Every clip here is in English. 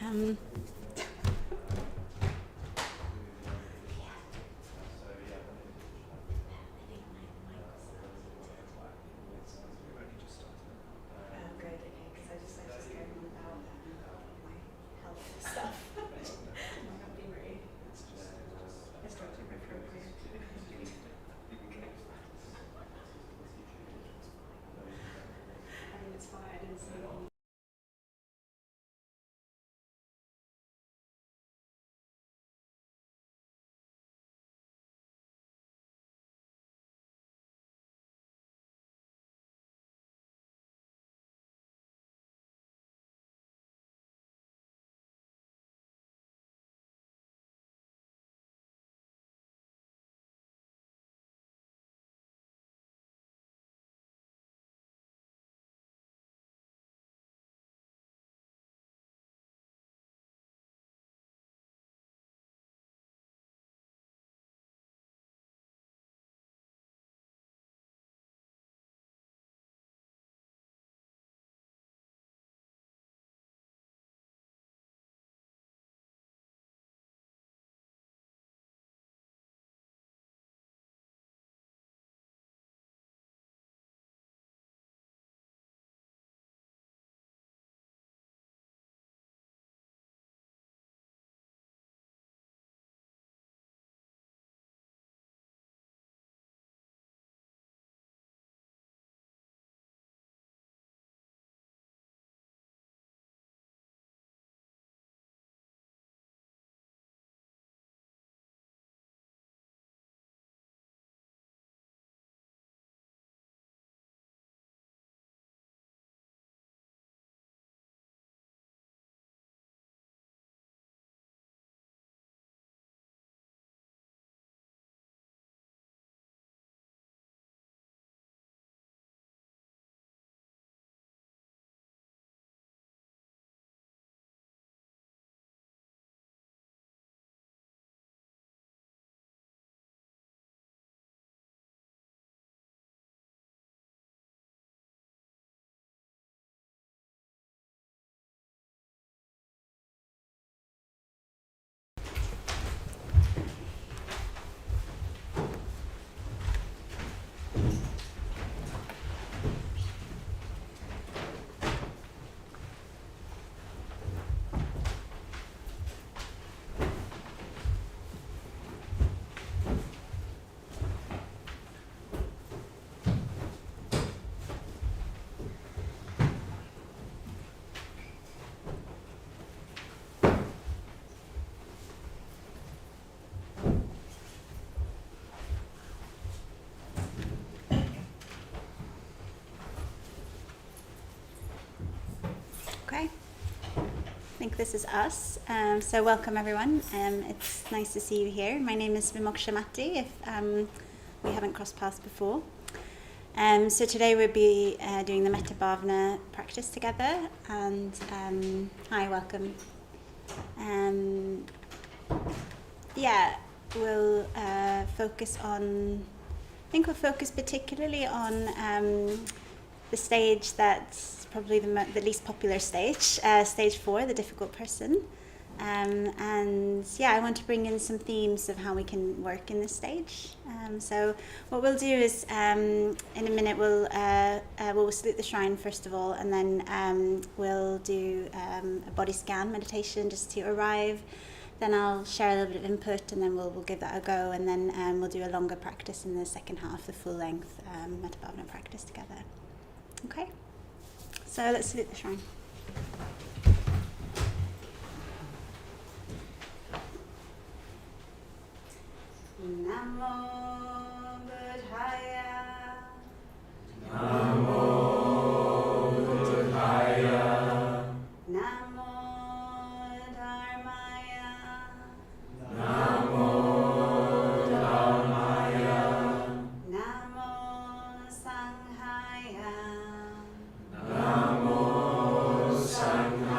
Um, Okay, I think this is us. So welcome everyone. It's nice to see you here. My name is Vimoksha Matti, if we haven't crossed paths before. So today we'll be doing the Metta Bhavana practice together. And hi, welcome. We'll focus on, I think we'll focus particularly on the stage that's probably the least popular stage, stage 4, the difficult person. I want to bring in some themes of how we can work in this stage. So what we'll do is, in a minute, we'll salute the shrine first of all, and then we'll do a body scan meditation just to arrive. Then I'll share a little bit of input, and then we'll give that a go, and then we'll do a longer practice in the second half, the full length Metta Bhavana practice together. Okay, so let's salute the shrine. Namo Buddhaya. Namo Buddhaya. Namo Dharmaya. Namo Dharmaya. Namo Sanghaya. Namo Sanghaya.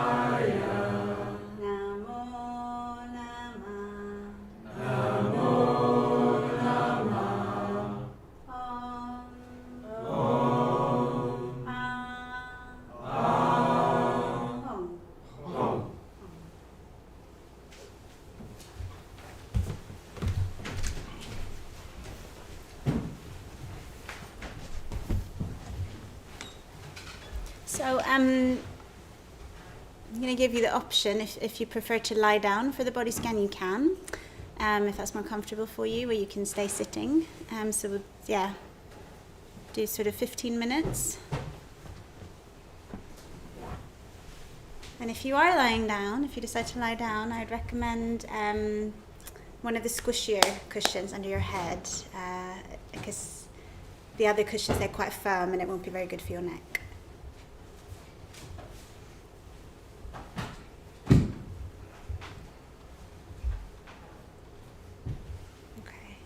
So I'm going to give you the option, if you prefer to lie down for the body scan, you can. If that's more comfortable for you, or you can stay sitting. Do sort of 15 minutes. And if you are lying down, if you decide to lie down, I'd recommend one of the squishier cushions under your head, because the other cushions, they're quite firm and it won't be very good for your neck. Okay.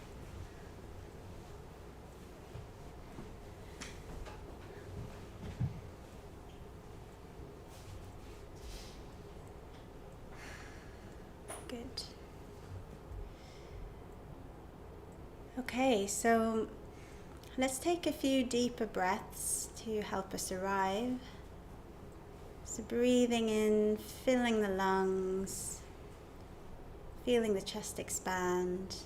Good. Okay, so let's take a few deeper breaths to help us arrive. So breathing in, filling the lungs, feeling the chest expand,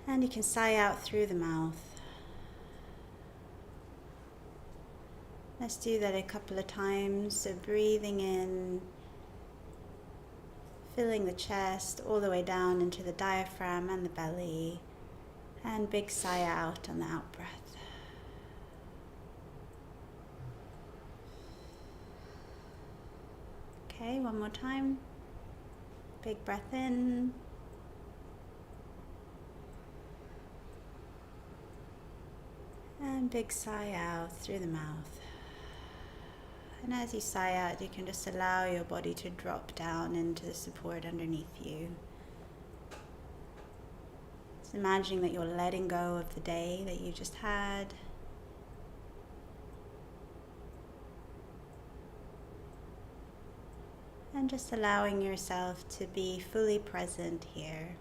and you can sigh out through the mouth. Let's do that a couple of times. So breathing in, filling the chest all the way down into the diaphragm and the belly, and big sigh out on the out breath. Okay, one more time. Big breath in. And big sigh out through the mouth. And as you sigh out, you can just allow your body to drop down into the support underneath you. Just imagining that you're letting go of the day that you just had. And just allowing yourself to be fully present here.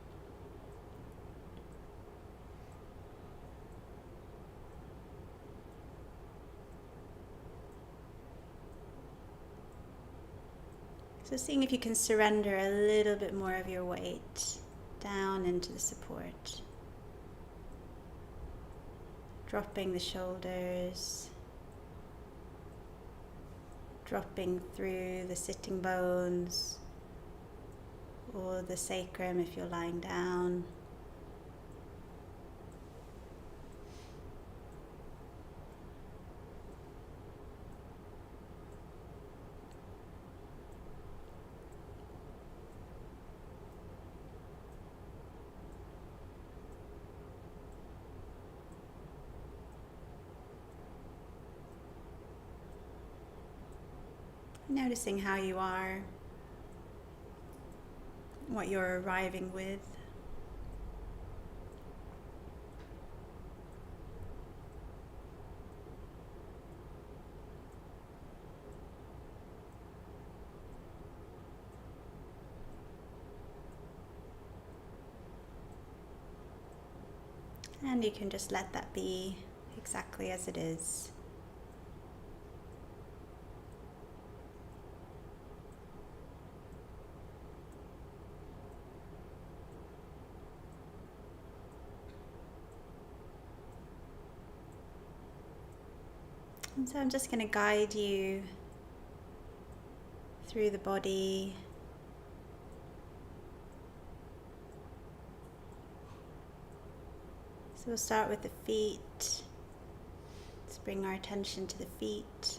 So seeing if you can surrender a little bit more of your weight down into the support. Dropping the shoulders. Dropping through the sitting bones or the sacrum if you're lying down. Noticing how you are, what you're arriving with. And you can just let that be exactly as it is. And so I'm just going to guide you through the body. So we'll start with the feet. Let's bring our attention to the feet.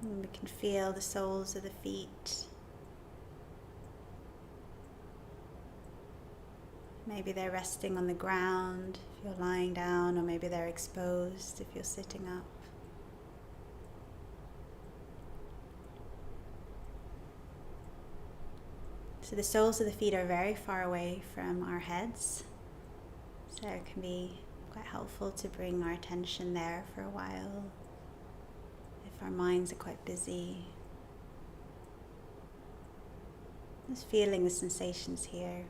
And we can feel the soles of the feet. Maybe they're resting on the ground if you're lying down, or maybe they're exposed if you're sitting up. So the soles of the feet are very far away from our heads, so it can be quite helpful to bring our attention there for a while if our minds are quite busy. Just feeling the sensations here.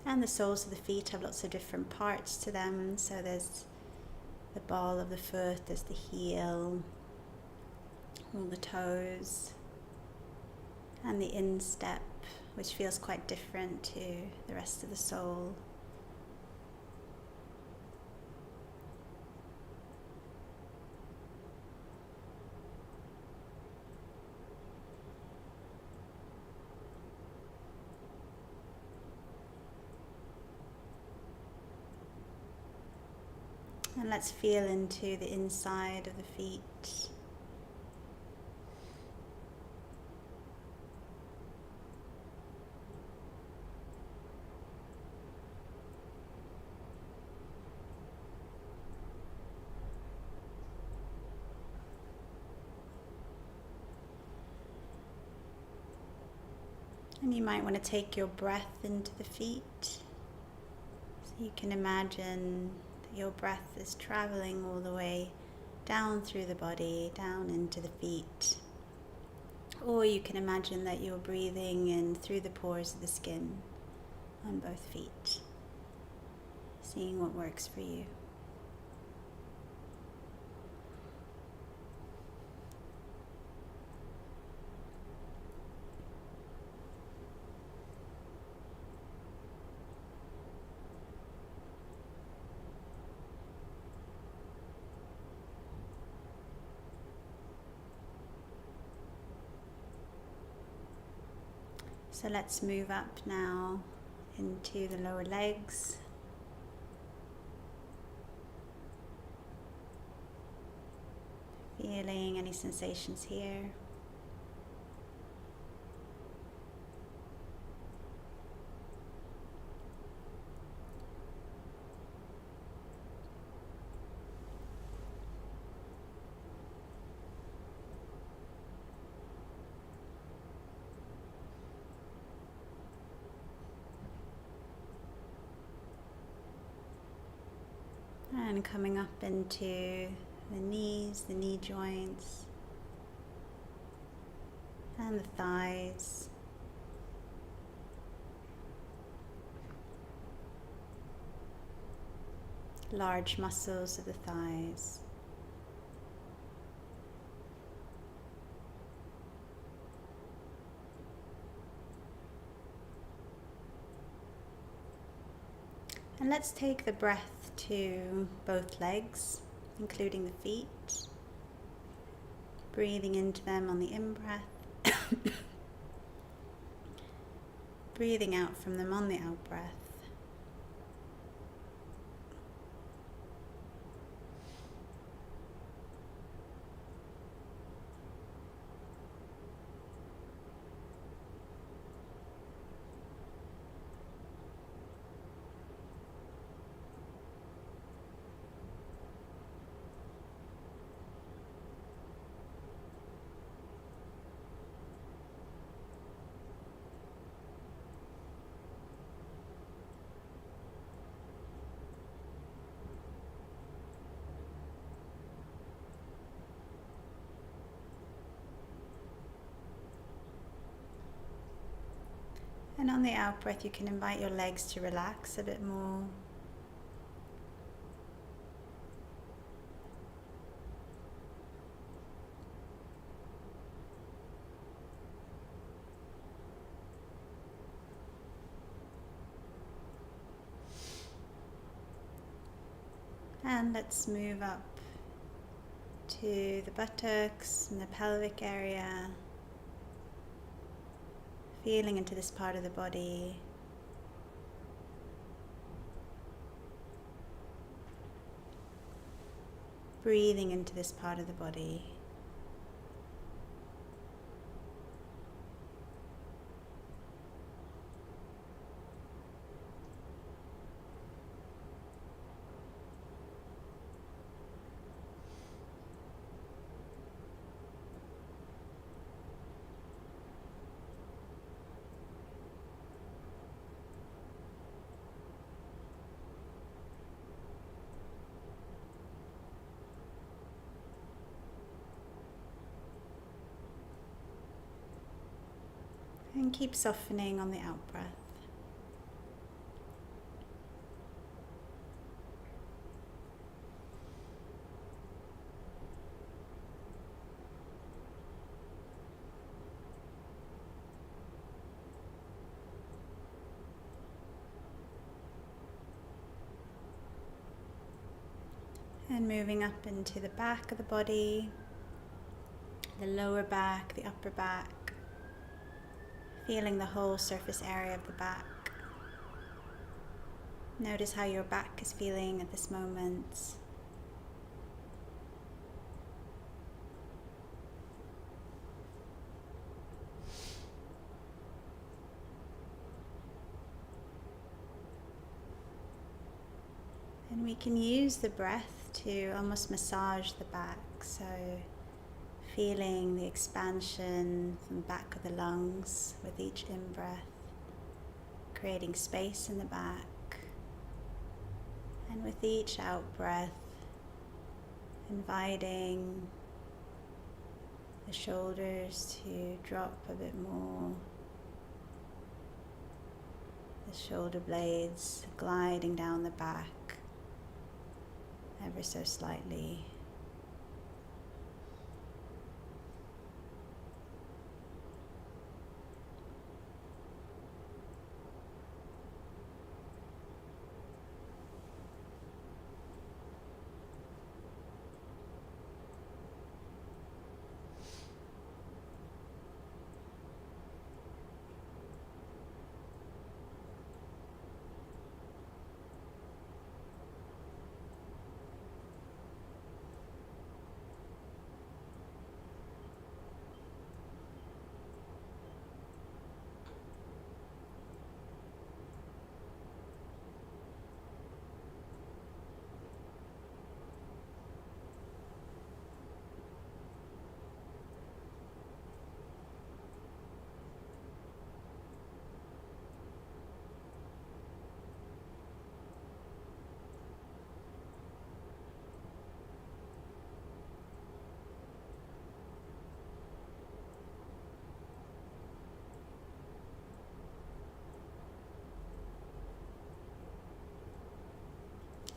And the soles of the feet have lots of different parts to them. So there's the ball of the foot, there's the heel, all the toes, and the instep, which feels quite different to the rest of the sole. And let's feel into the inside of the feet. And you might want to take your breath into the feet. So you can imagine that your breath is traveling all the way down through the body, down into the feet. Or you can imagine that you're breathing in through the pores of the skin on both feet, seeing what works for you. So let's move up now into the lower legs. Feeling any sensations here. And coming up into the knees, the knee joints, and the thighs. Large muscles of the thighs. And let's take the breath to both legs, including the feet. Breathing into them on the in-breath. Breathing out from them on the out-breath. And on the out breath, you can invite your legs to relax a bit more. And let's move up to the buttocks and the pelvic area. Feeling into this part of the body. Breathing into this part of the body. And keep softening on the out breath. And moving up into the back of the body, the lower back, the upper back, feeling the whole surface area of the back. Notice how your back is feeling at this moment. And we can use the breath to almost massage the back, so feeling the expansion from the back of the lungs with each in-breath, creating space in the back, and with each out-breath, inviting the shoulders to drop a bit more, the shoulder blades gliding down the back ever so slightly.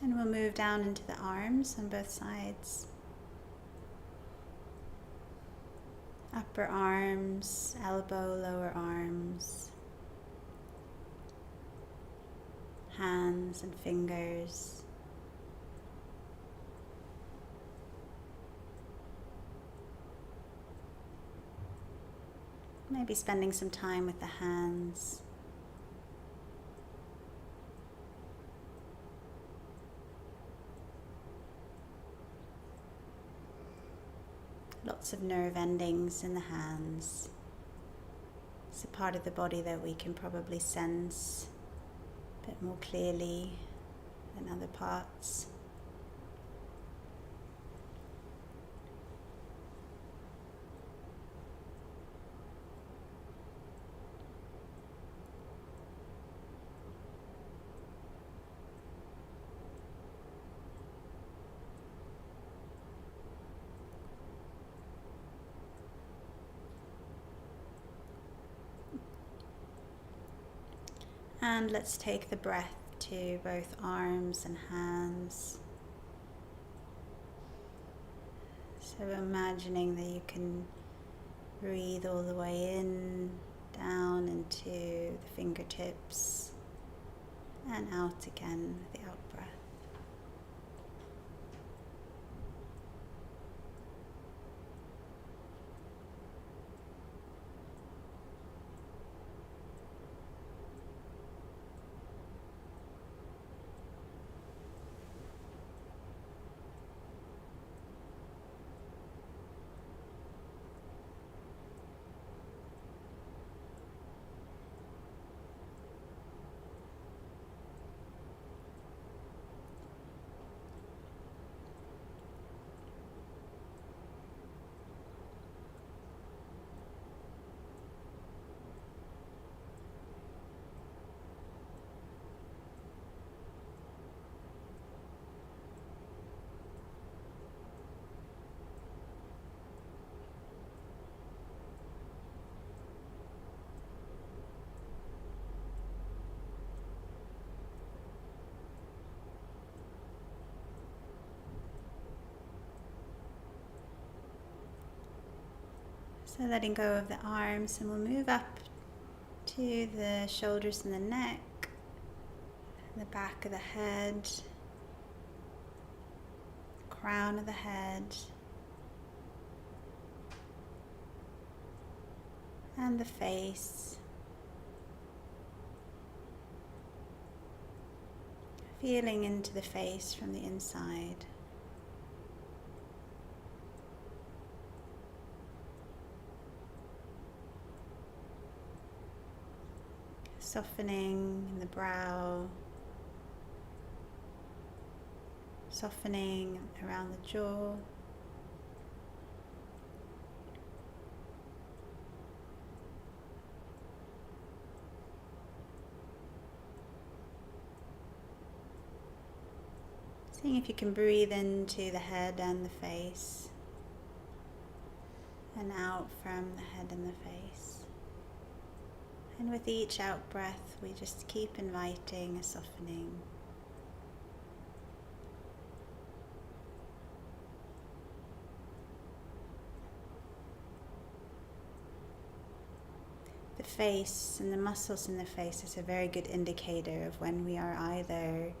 And we'll move down into the arms on both sides. Upper arms, elbow, lower arms, hands and fingers. Maybe spending some time with the hands. Lots of nerve endings in the hands. It's a part of the body that we can probably sense a bit more clearly than other parts. And let's take the breath to both arms and hands. So imagining that you can breathe all the way in, down into the fingertips, and out again with the out breath. So letting go of the arms, and we'll move up to the shoulders and the neck, the back of the head, crown of the head and the face. Feeling into the face from the inside. Softening in the brow, softening around the jaw. Seeing if you can breathe into the head and the face, and out from the head and the face. And with each out breath, we just keep inviting a softening. The face and the muscles in the face is a very good indicator of when we are either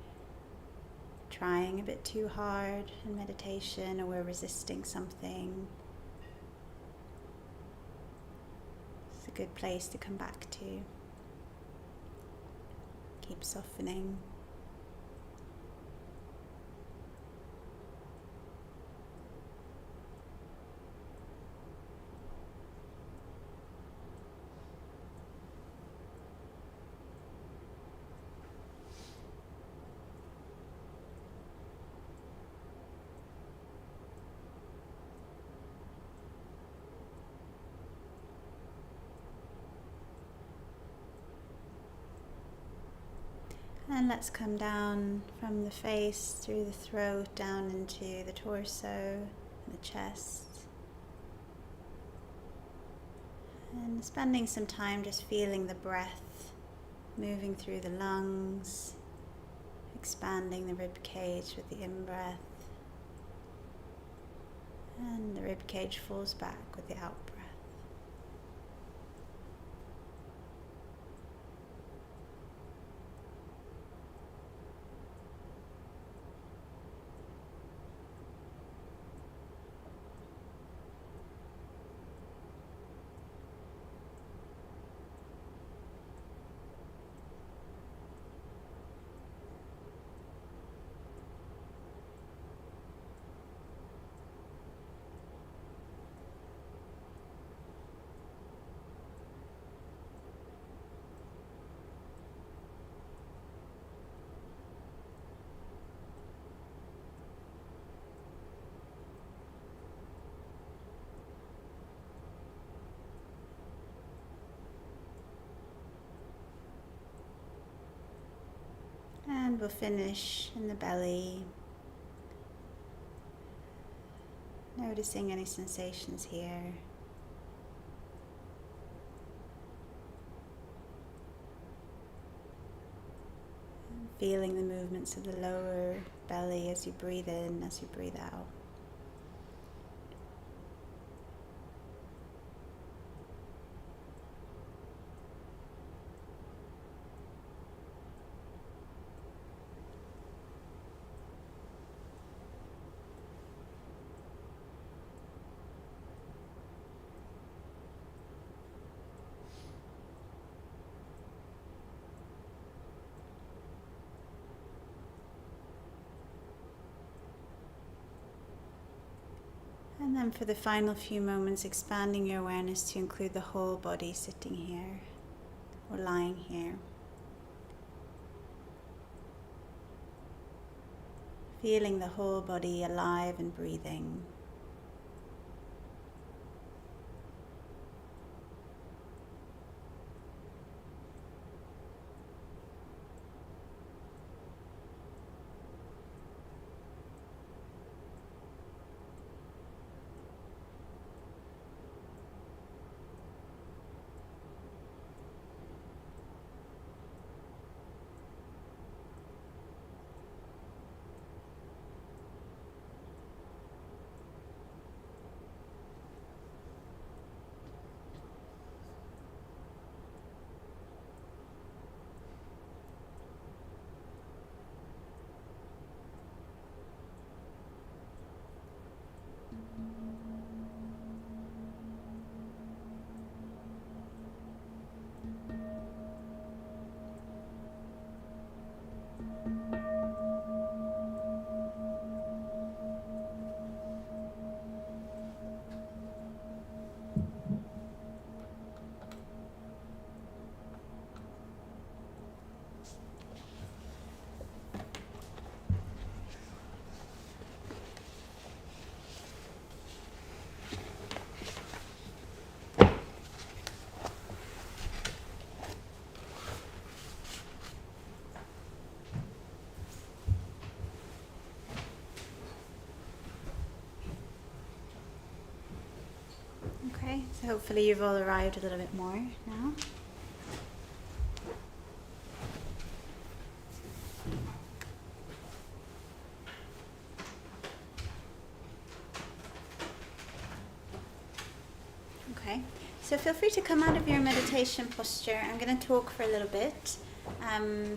trying a bit too hard in meditation or we're resisting something. It's a good place to come back to. Keep softening. And let's come down from the face, through the throat, down into the torso, and the chest. And spending some time just feeling the breath moving through the lungs, expanding the rib cage with the in-breath. And the rib cage falls back with the out-breath. And we'll finish in the belly, noticing any sensations here. Feeling the movements of the lower belly as you breathe in, as you breathe out. And then for the final few moments, expanding your awareness to include the whole body sitting here or lying here. Feeling the whole body alive and breathing. hopefully you've all arrived a little bit more now. Okay, so feel free to come out of your meditation posture. I'm going to talk for a little bit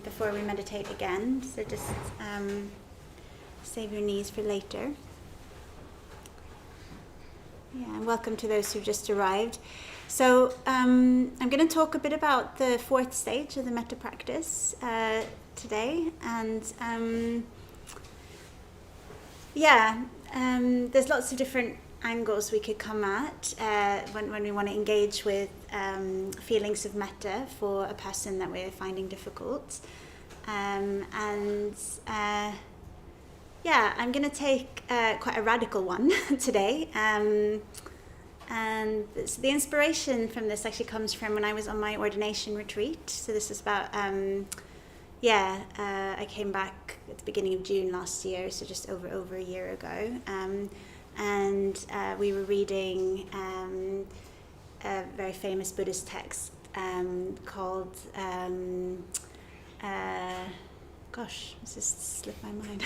before we meditate again, so just save your knees for later. Yeah, and welcome to those who've just arrived. So I'm going to talk a bit about the fourth stage of the metta practice today, and there's lots of different angles we could come at when we want to engage with feelings of metta for a person that we're finding difficult. I'm going to take quite a radical one today. And so the inspiration from this actually comes from when I was on my ordination retreat. So this is about, I came back at the beginning of June last year, so just over a year ago. And we were reading a very famous Buddhist text called, this just slipped my mind.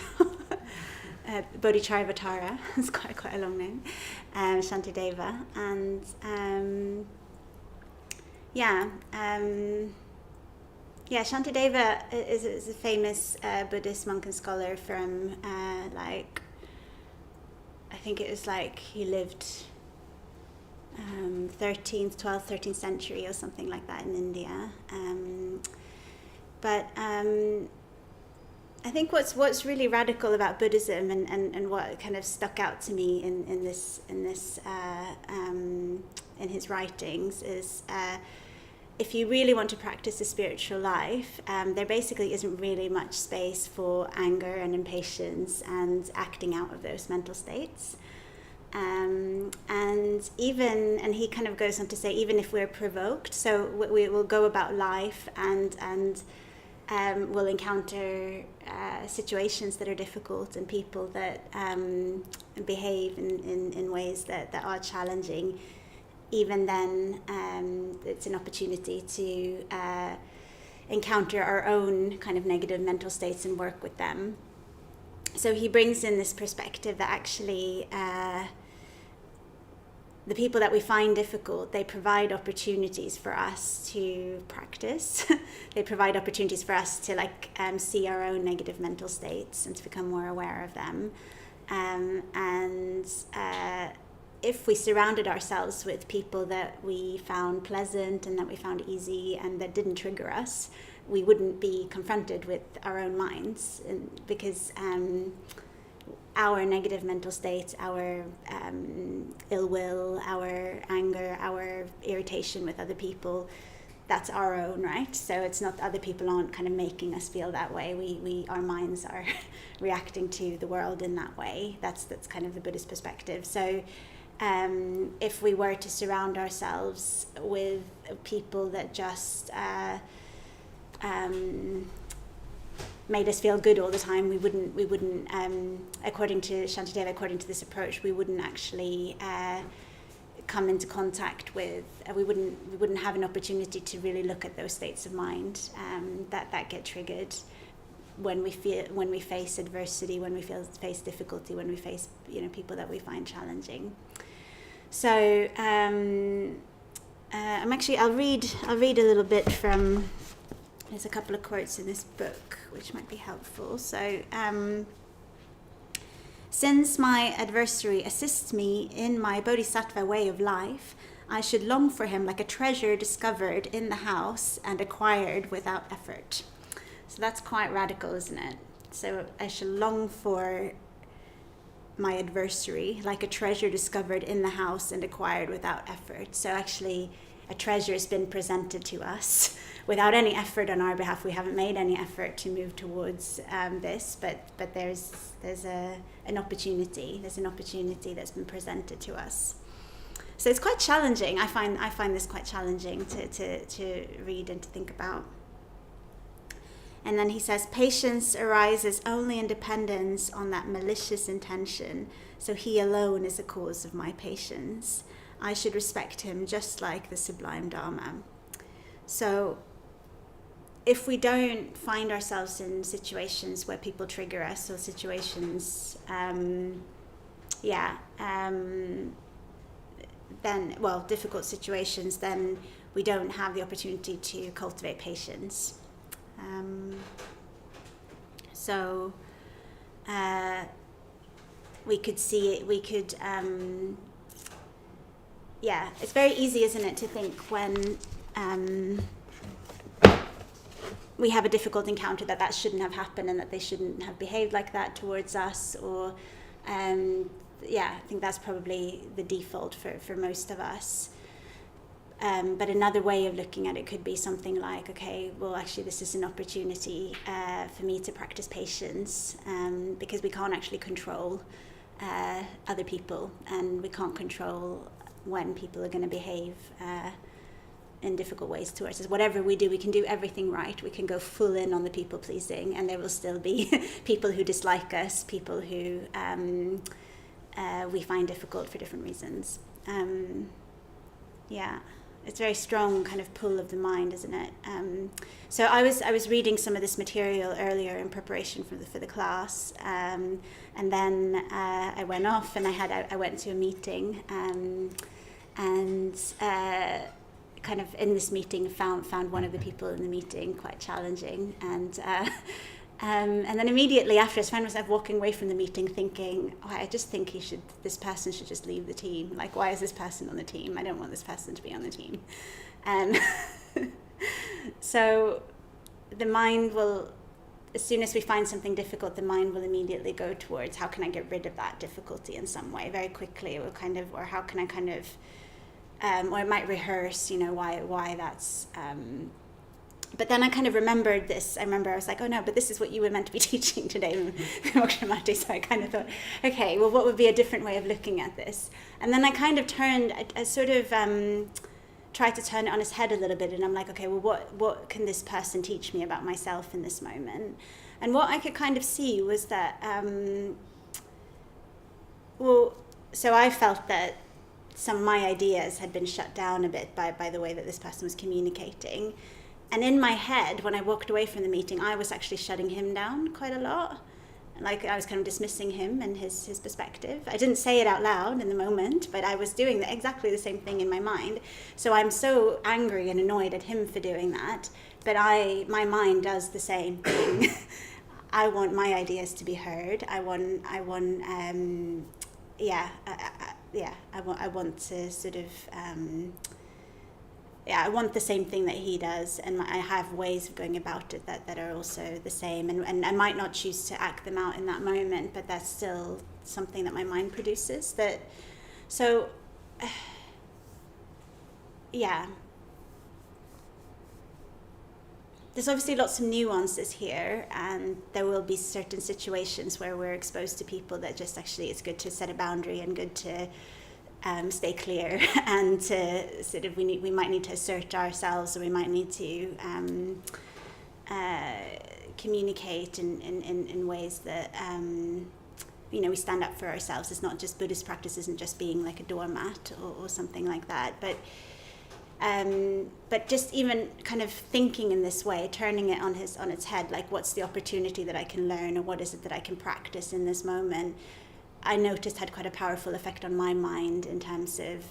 Bodhicharyavatara, it's quite a long name, Shantideva, and Shantideva is a famous Buddhist monk and scholar from I think it was he lived 12th, 13th century or something like that in India. I think what's really radical about Buddhism and what kind of stuck out to me in his writings is if you really want to practice a spiritual life, there basically isn't really much space for anger and impatience and acting out of those mental states. And he kind of goes on to say, even if we're provoked, so we will go about life and we'll encounter situations that are difficult and people that behave in ways that are challenging. Even then, it's an opportunity to encounter our own kind of negative mental states and work with them. So he brings in this perspective that actually the people that we find difficult, they provide opportunities for us to practice. They provide opportunities for us to see our own negative mental states and to become more aware of them. If we surrounded ourselves with people that we found pleasant and that we found easy and that didn't trigger us, we wouldn't be confronted with our own minds, because our negative mental states, our ill will, our anger, our irritation with other people, that's our own, right? So it's not, other people aren't kind of making us feel that way. Our minds are reacting to the world in that way. That's kind of the Buddhist perspective. So if we were to surround ourselves with people that just made us feel good all the time, we wouldn't according to Shantideva, according to this approach, we wouldn't actually come into contact with, we wouldn't have an opportunity to really look at those states of mind that get triggered when we face adversity, when we face difficulty, when we face people that we find challenging. So I'll read a little bit from. There's a couple of quotes in this book which might be helpful. So, since my adversary assists me in my bodhisattva way of life, I should long for him like a treasure discovered in the house and acquired without effort. So that's quite radical, isn't it? So I should long for my adversary like a treasure discovered in the house and acquired without effort. So actually, a treasure has been presented to us without any effort on our behalf. We haven't made any effort to move towards this, but there's an opportunity. There's an opportunity that's been presented to us. So it's quite challenging. I find this quite challenging to read and to think about. And then he says, patience arises only in dependence on that malicious intention, so he alone is the cause of my patience. I should respect him just like the sublime Dharma. So if we don't find ourselves in situations where people trigger us, or situations, difficult situations, then we don't have the opportunity to cultivate patience. We could see it, it's very easy, isn't it, to think when we have a difficult encounter that shouldn't have happened and that they shouldn't have behaved like that towards us, or I think that's probably the default for most of us. But another way of looking at it could be something like, okay, well, actually this is an opportunity for me to practice patience, because we can't actually control other people, and we can't control when people are going to behave in difficult ways towards us. Whatever we do, we can do everything right. We can go full in on the people pleasing, and there will still be people who dislike us, people who we find difficult for different reasons. It's a very strong kind of pull of the mind, isn't it? So I was reading some of this material earlier in preparation for the class, and then I went off and I went to a meeting, and kind of in this meeting found one of the people in the meeting quite challenging, and then immediately after, I found myself walking away from the meeting thinking, I just think this person should just leave the team. Like, why is this person on the team? I don't want this person to be on the team. So the mind will, as soon as we find something difficult, the mind will immediately go towards, how can I get rid of that difficulty in some way? Very quickly, it will or how can I kind of, or it might rehearse, why that's... But then I kind of remembered this. I was like, oh no, but this is what you were meant to be teaching today. So I kind of thought, okay, well, what would be a different way of looking at this? And then I kind of I sort of tried to turn it on its head a little bit. And I'm like, okay, well, what can this person teach me about myself in this moment? And what I could kind of see was that, so I felt that some of my ideas had been shut down a bit by the way that this person was communicating. And in my head, when I walked away from the meeting, I was actually shutting him down quite a lot. Like, I was kind of dismissing him and his perspective. I didn't say it out loud in the moment, but I was doing exactly the same thing in my mind. So I'm so angry and annoyed at him for doing that, but my mind does the same thing. I want my ideas to be heard. I want to sort of... I want the same thing that he does, and I have ways of going about it that are also the same, and I might not choose to act them out in that moment, but that's still something that my mind produces. There's obviously lots of nuances here, and there will be certain situations where we're exposed to people that just actually it's good to set a boundary and good to stay clear, and to sort of we might need to assert ourselves, or we might need to communicate in ways that we stand up for ourselves. It's not just Buddhist practice isn't just being like a doormat or something like that, but just even kind of thinking in this way, turning it on its head, like what's the opportunity that I can learn, or what is it that I can practice in this moment, I noticed had quite a powerful effect on my mind in terms of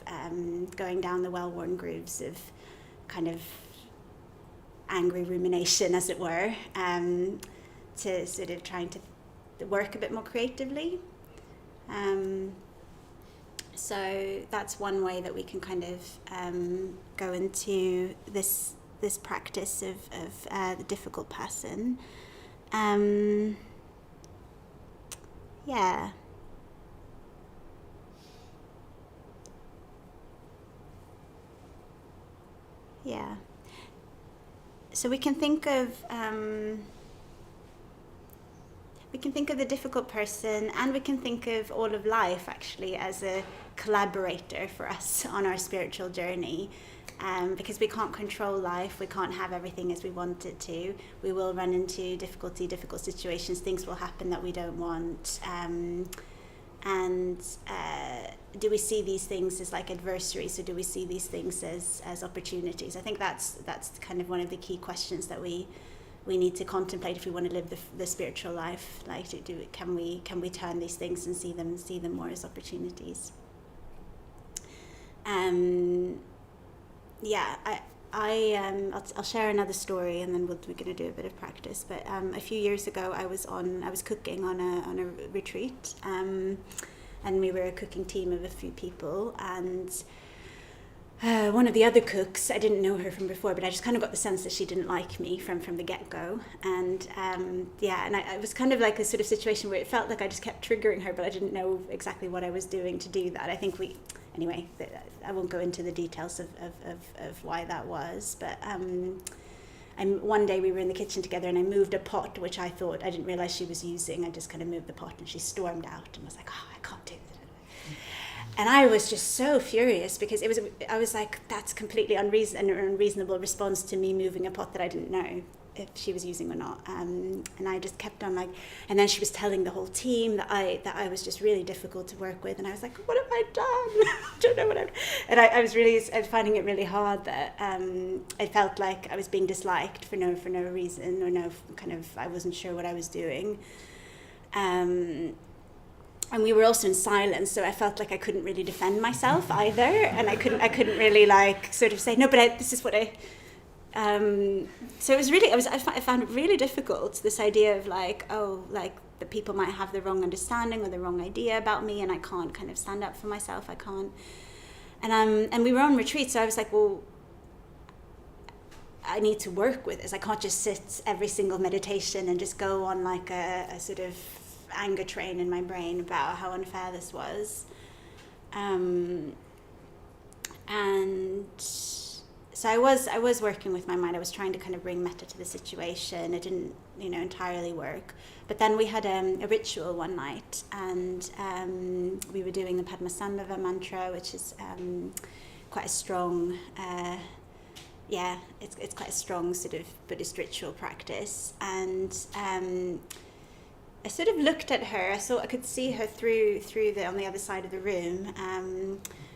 going down the well-worn grooves of kind of angry rumination, as it were, to sort of trying to work a bit more creatively. So that's one way that we can kind of go into this practice of the difficult person. So we can think of the difficult person, and we can think of all of life actually as a collaborator for us on our spiritual journey, because we can't control life, we can't have everything as we want it to. We will run into difficult situations, things will happen that we don't want, And do we see these things as like adversaries, or do we see these things as opportunities? I think that's kind of one of the key questions that we need to contemplate if we want to live the spiritual life. Like, can we turn these things and see them more as opportunities? I'll share another story, and then we're going to do a bit of practice. But a few years ago, I was cooking on a retreat, and we were a cooking team of a few people, and one of the other cooks, I didn't know her from before, but I just kind of got the sense that she didn't like me from the get-go. And and I was kind of like a sort of situation where it felt like I just kept triggering her, but I didn't know exactly what I was doing to do that. I think anyway, I won't go into the details of why that was, but one day we were in the kitchen together, and I moved a pot, which I didn't realize she was using. I just kind of moved the pot, and she stormed out and was like, "Oh, I can't do this." And I was just so furious, because I was like, that's completely an unreasonable response to me moving a pot that I didn't know if she was using or not. And I just kept on like, and then she was telling the whole team that I was just really difficult to work with. And I was like, what have I done? I don't know what I've done. And I was finding it really hard that I felt like I was being disliked for no reason, or I wasn't sure what I was doing. And we were also in silence, so I felt like I couldn't really defend myself either, and I couldn't really like sort of say no, but this is what I. So it was really, I found it really difficult, this idea of like, like the people might have the wrong understanding or the wrong idea about me, and I can't kind of stand up for myself. I can't, and we were on retreat, so I was like, well, I need to work with this. I can't just sit every single meditation and just go on like a sort of anger train in my brain about how unfair this was. And so I was working with my mind. I was trying to kind of bring metta to the situation. It didn't, entirely work. But then we had a ritual one night, and we were doing the Padmasambhava mantra, which is quite a strong, it's quite a strong sort of Buddhist ritual practice. And I sort of looked at her. I thought I could see her through on the other side of the room,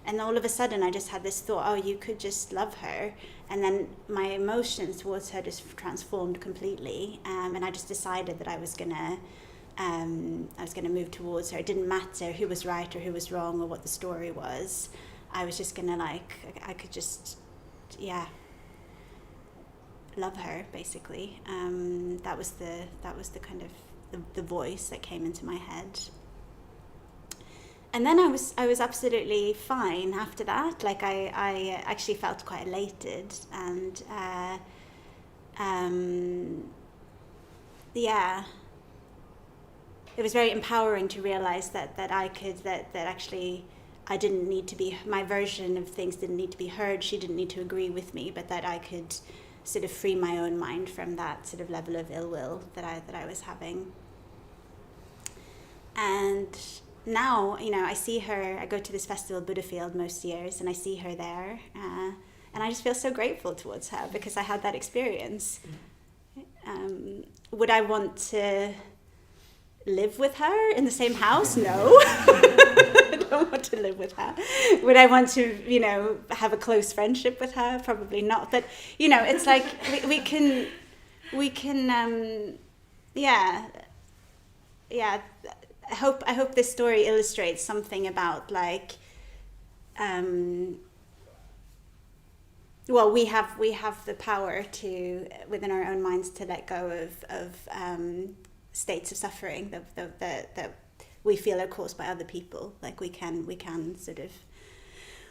and all of a sudden I just had this thought: oh, you could just love her. And then my emotions towards her just transformed completely, and I just decided that I was gonna move towards her. It didn't matter who was right or who was wrong or what the story was. I was just gonna I could just love her, basically. That was the kind of the voice that came into my head. And then I was absolutely fine after that. Like I actually felt quite elated, and it was very empowering to realize that actually I didn't need to be, my version of things didn't need to be heard. She didn't need to agree with me, but that I could sort of free my own mind from that sort of level of ill will that I was having. And now, I see her. I go to this festival, Buddha Field, most years, and I see her there, and I just feel so grateful towards her because I had that experience. Would I want to live with her in the same house? No. I don't want to live with her. Would I want to, have a close friendship with her? Probably not. But, it's like we can, I hope this story illustrates something about we have the power to, within our own minds, to let go of states of suffering that we feel are caused by other people. Like we can sort of,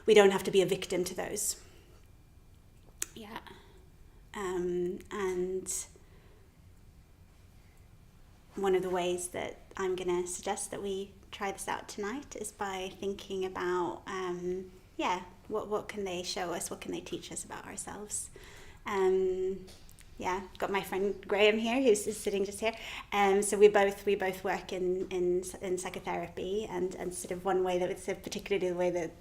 we don't have to be a victim to those. Yeah. And one of the ways that I'm going to suggest that we try this out tonight is by thinking about, what can they show us? What can they teach us about ourselves? Got my friend Graham here, who's sitting just here. So we both work in psychotherapy, and sort of one way that it's particularly the way that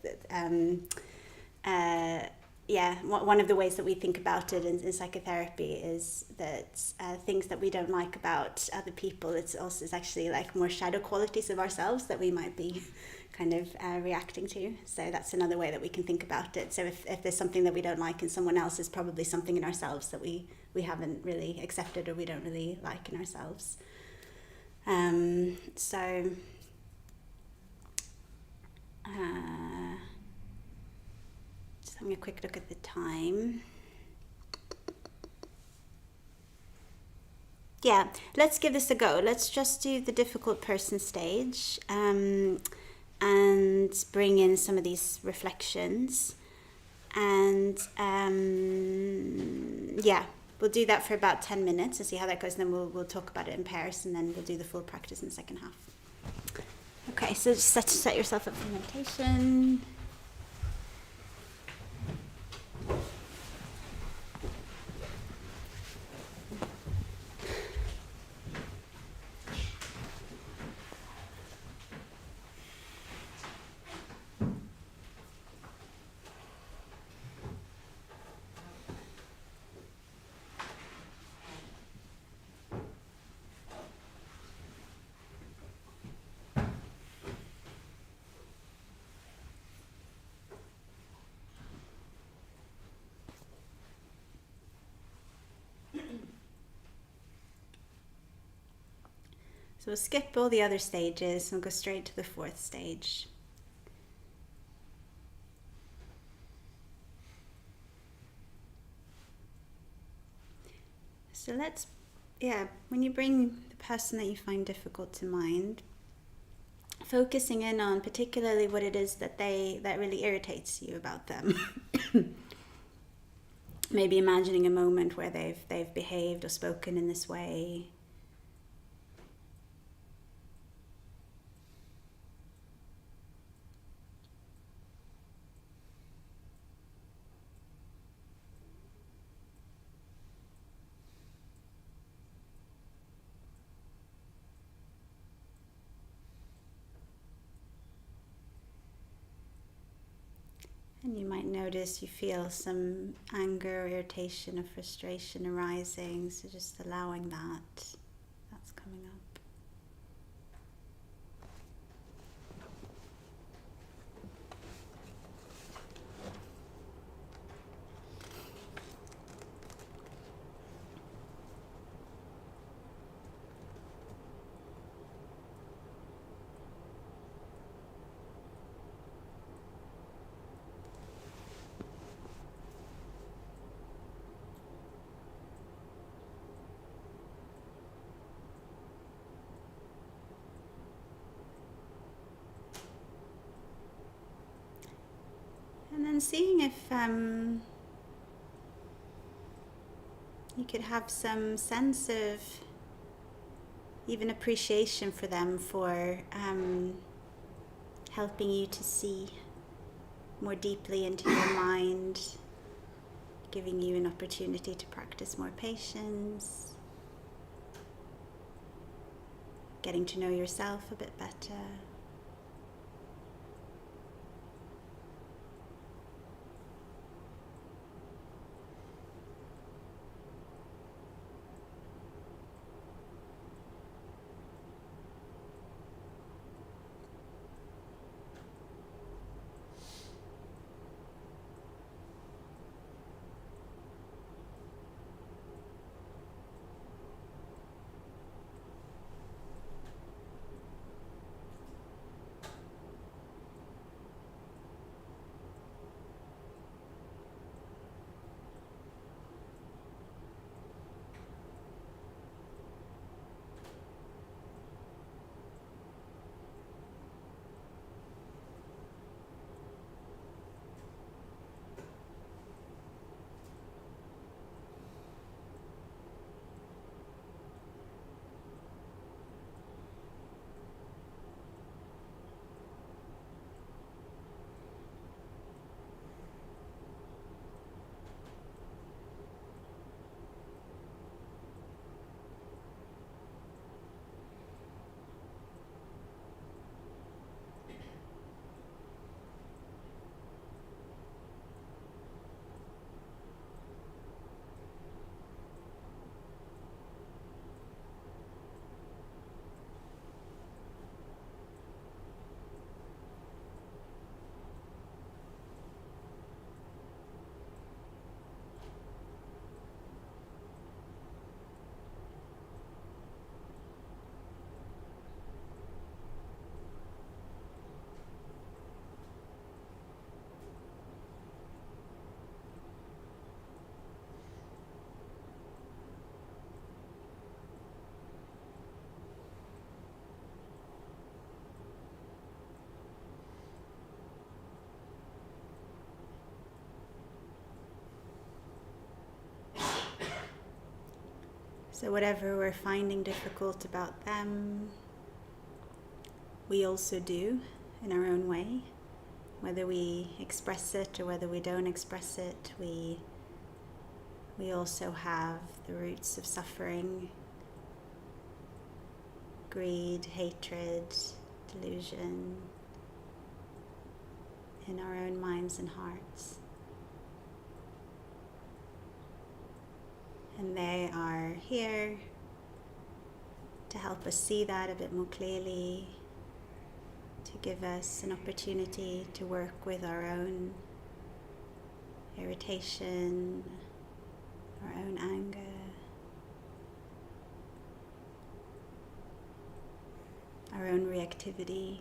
one of the ways that we think about it in psychotherapy is that things that we don't like about other people, it's actually like more shadow qualities of ourselves that we might be kind of reacting to. So that's another way that we can think about it. So if there's something that we don't like in someone else, it's probably something in ourselves that we haven't really accepted or we don't really like in ourselves. So just having a quick look at the time. Yeah, let's give this a go. Let's just do the difficult person stage and bring in some of these reflections. And we'll do that for about 10 minutes and see how that goes. And then we'll talk about it in pairs, and then we'll do the full practice in the second half. Okay, so just set yourself up for meditation. So we'll skip all the other stages and go straight to the fourth stage. So when you bring the person that you find difficult to mind, focusing in on particularly what it is that really irritates you about them. Maybe imagining a moment where they've behaved or spoken in this way. And you might notice you feel some anger, irritation, or frustration arising, so just allowing that's coming up. And then seeing if you could have some sense of even appreciation for them for helping you to see more deeply into your mind, giving you an opportunity to practice more patience, getting to know yourself a bit better. So whatever we're finding difficult about them, we also do in our own way. Whether we express it or whether we don't express it, we also have the roots of suffering, greed, hatred, delusion in our own minds and hearts. And they are here to help us see that a bit more clearly, to give us an opportunity to work with our own irritation, our own anger, our own reactivity.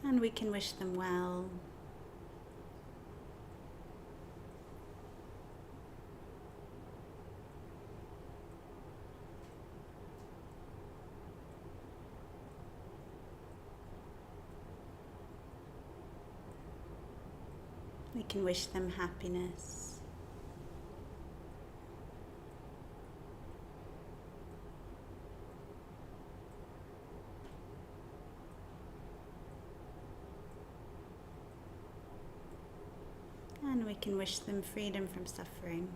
And we can wish them well. We can wish them happiness. And we can wish them freedom from suffering.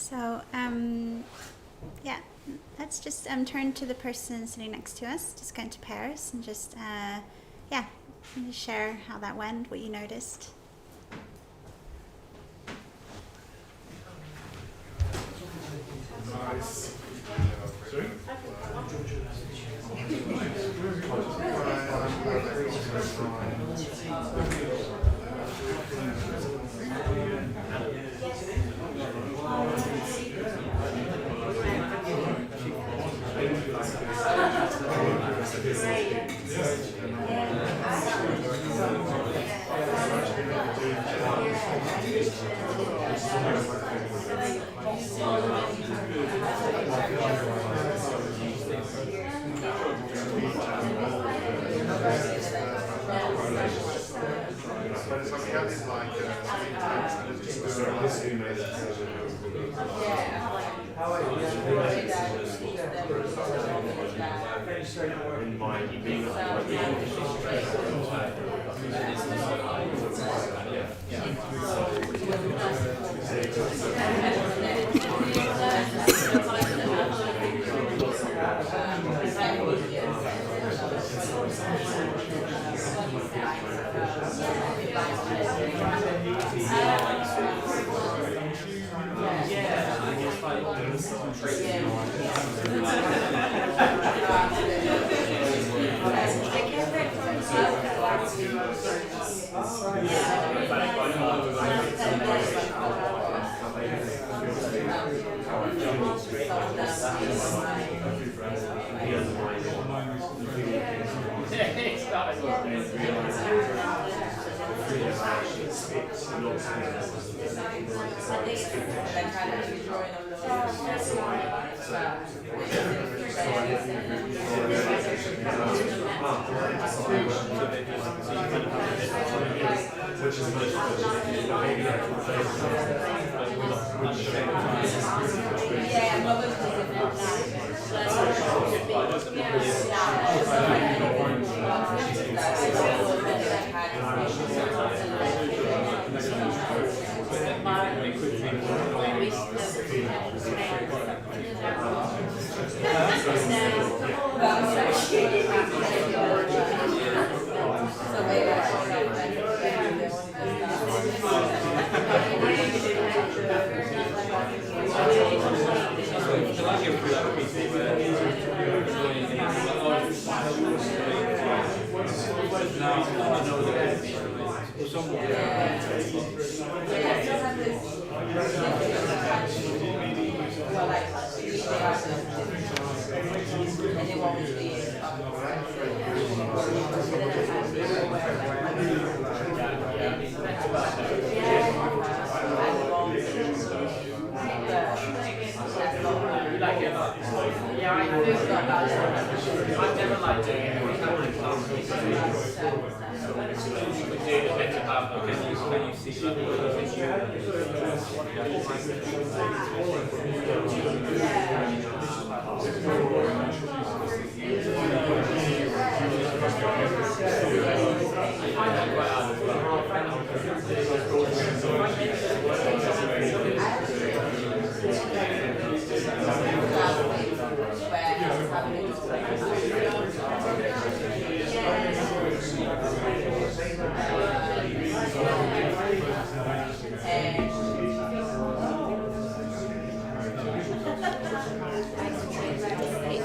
So, yeah, let's just turn to the person sitting next to us, just go into pairs and just, yeah, and just share how that went, what you noticed. Nice.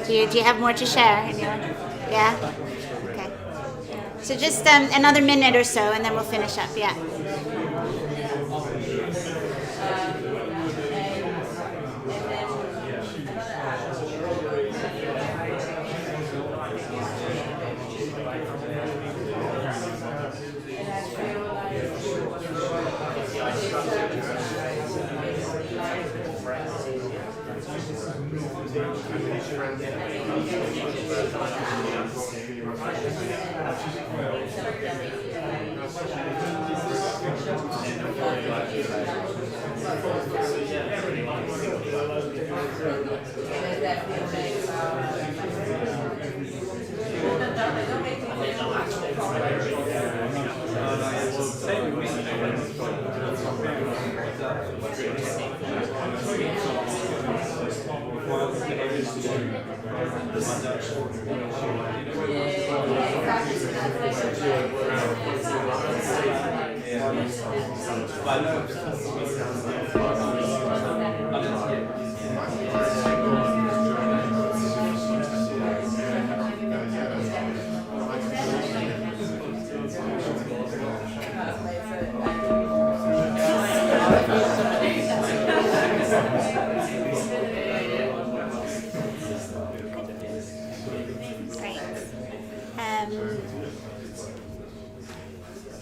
Do you have more to share? Yeah? Okay. So just another minute or so and then we'll finish up, yeah. Great.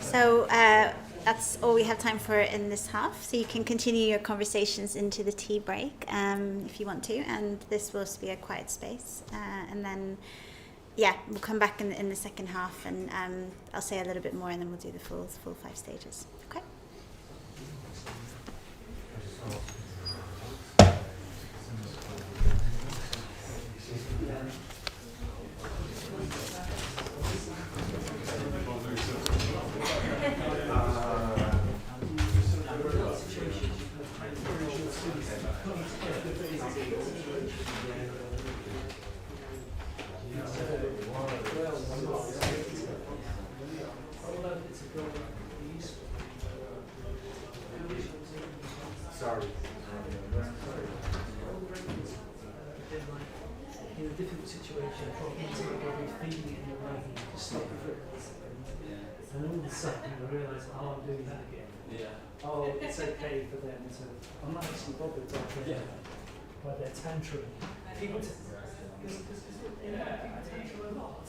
So that's all we have time for in this half. So you can continue your conversations into the tea break if you want to, and this will be a quiet space. And then, we'll come back in the second half, and I'll say a little bit more, and then we'll do the full 5 stages. Okay. Sorry. In a difficult situation, problems that are feeding in your brain, you just stop it. And all of a sudden you realise, oh, I'm doing that again. Yeah. Oh, it's okay for them to. I'm not actually bothered by their tantrum. People tantrum a lot.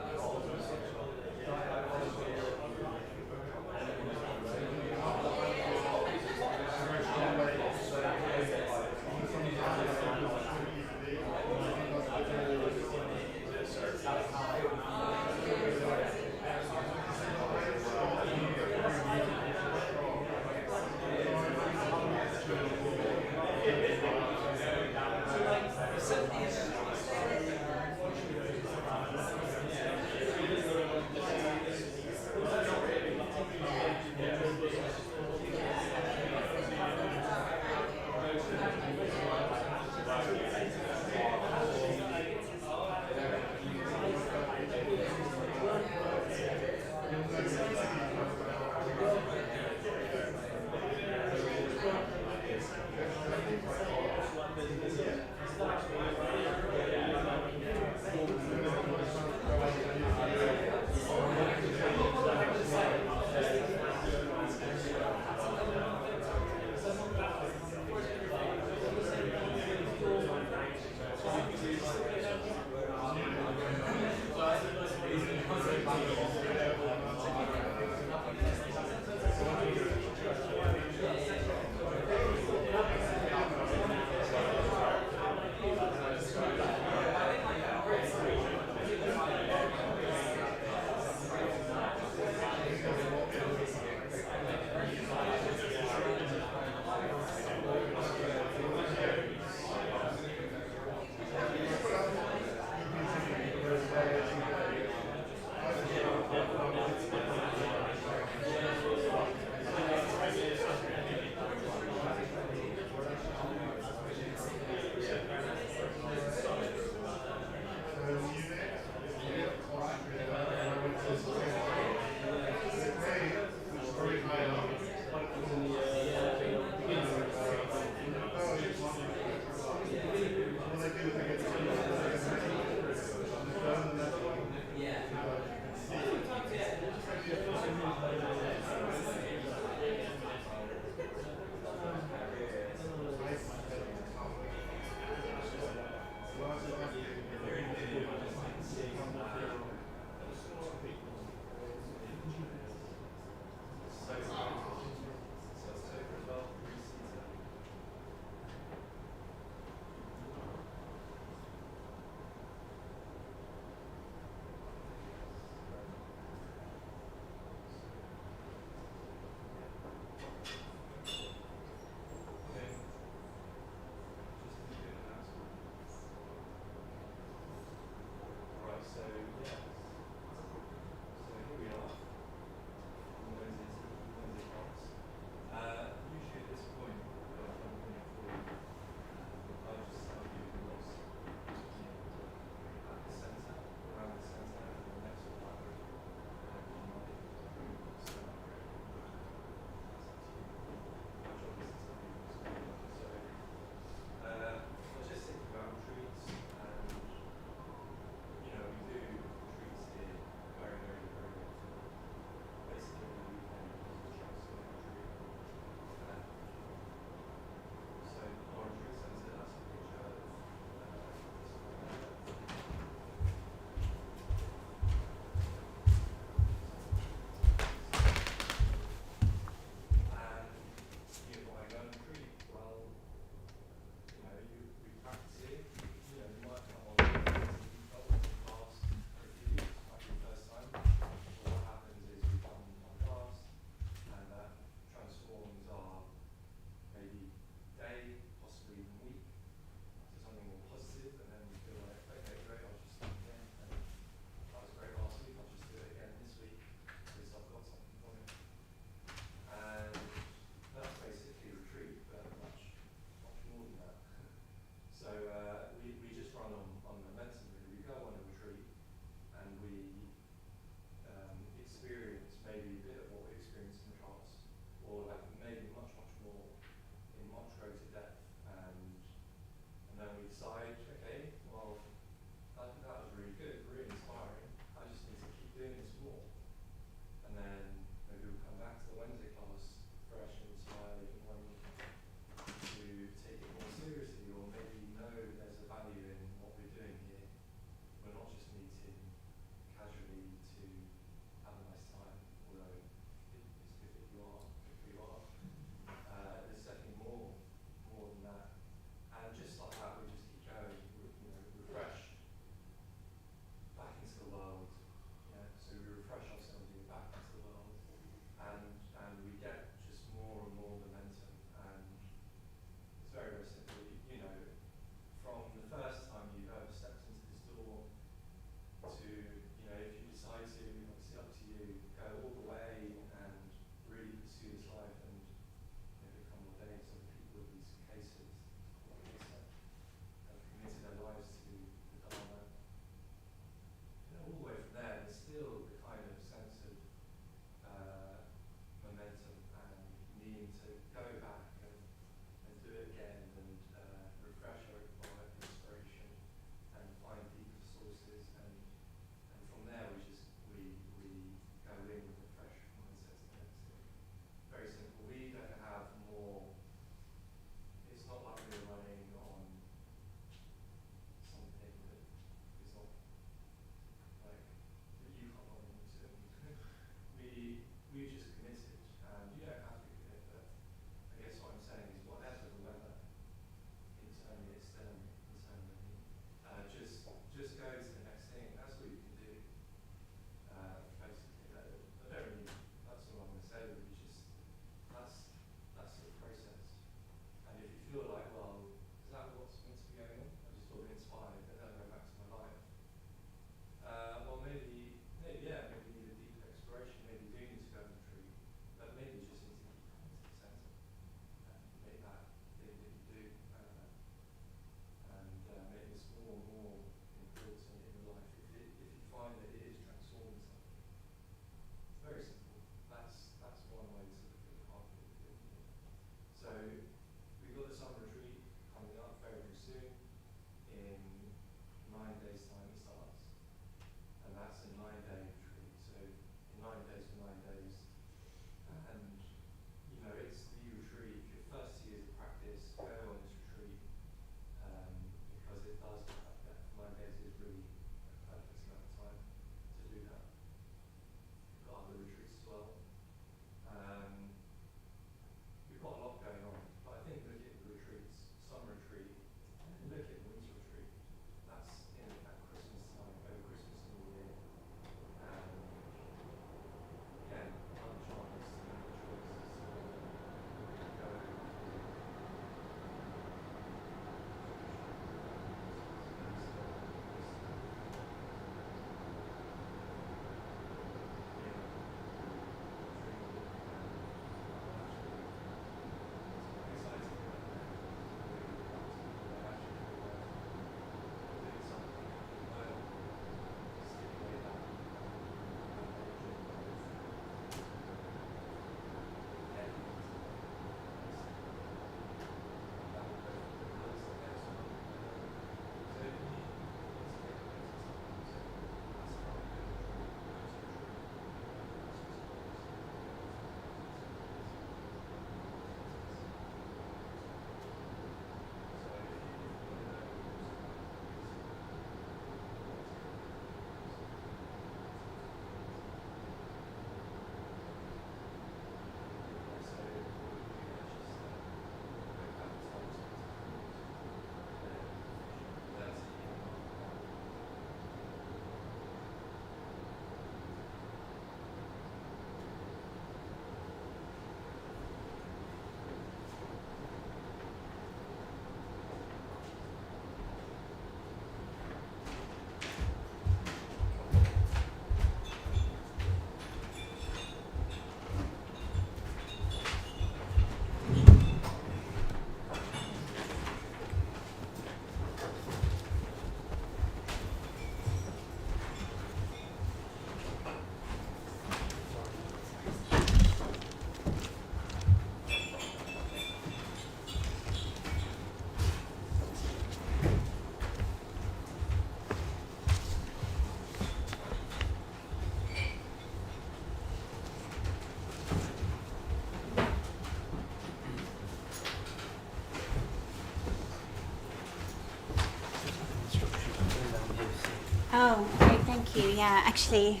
Oh, okay, thank you. Yeah, actually,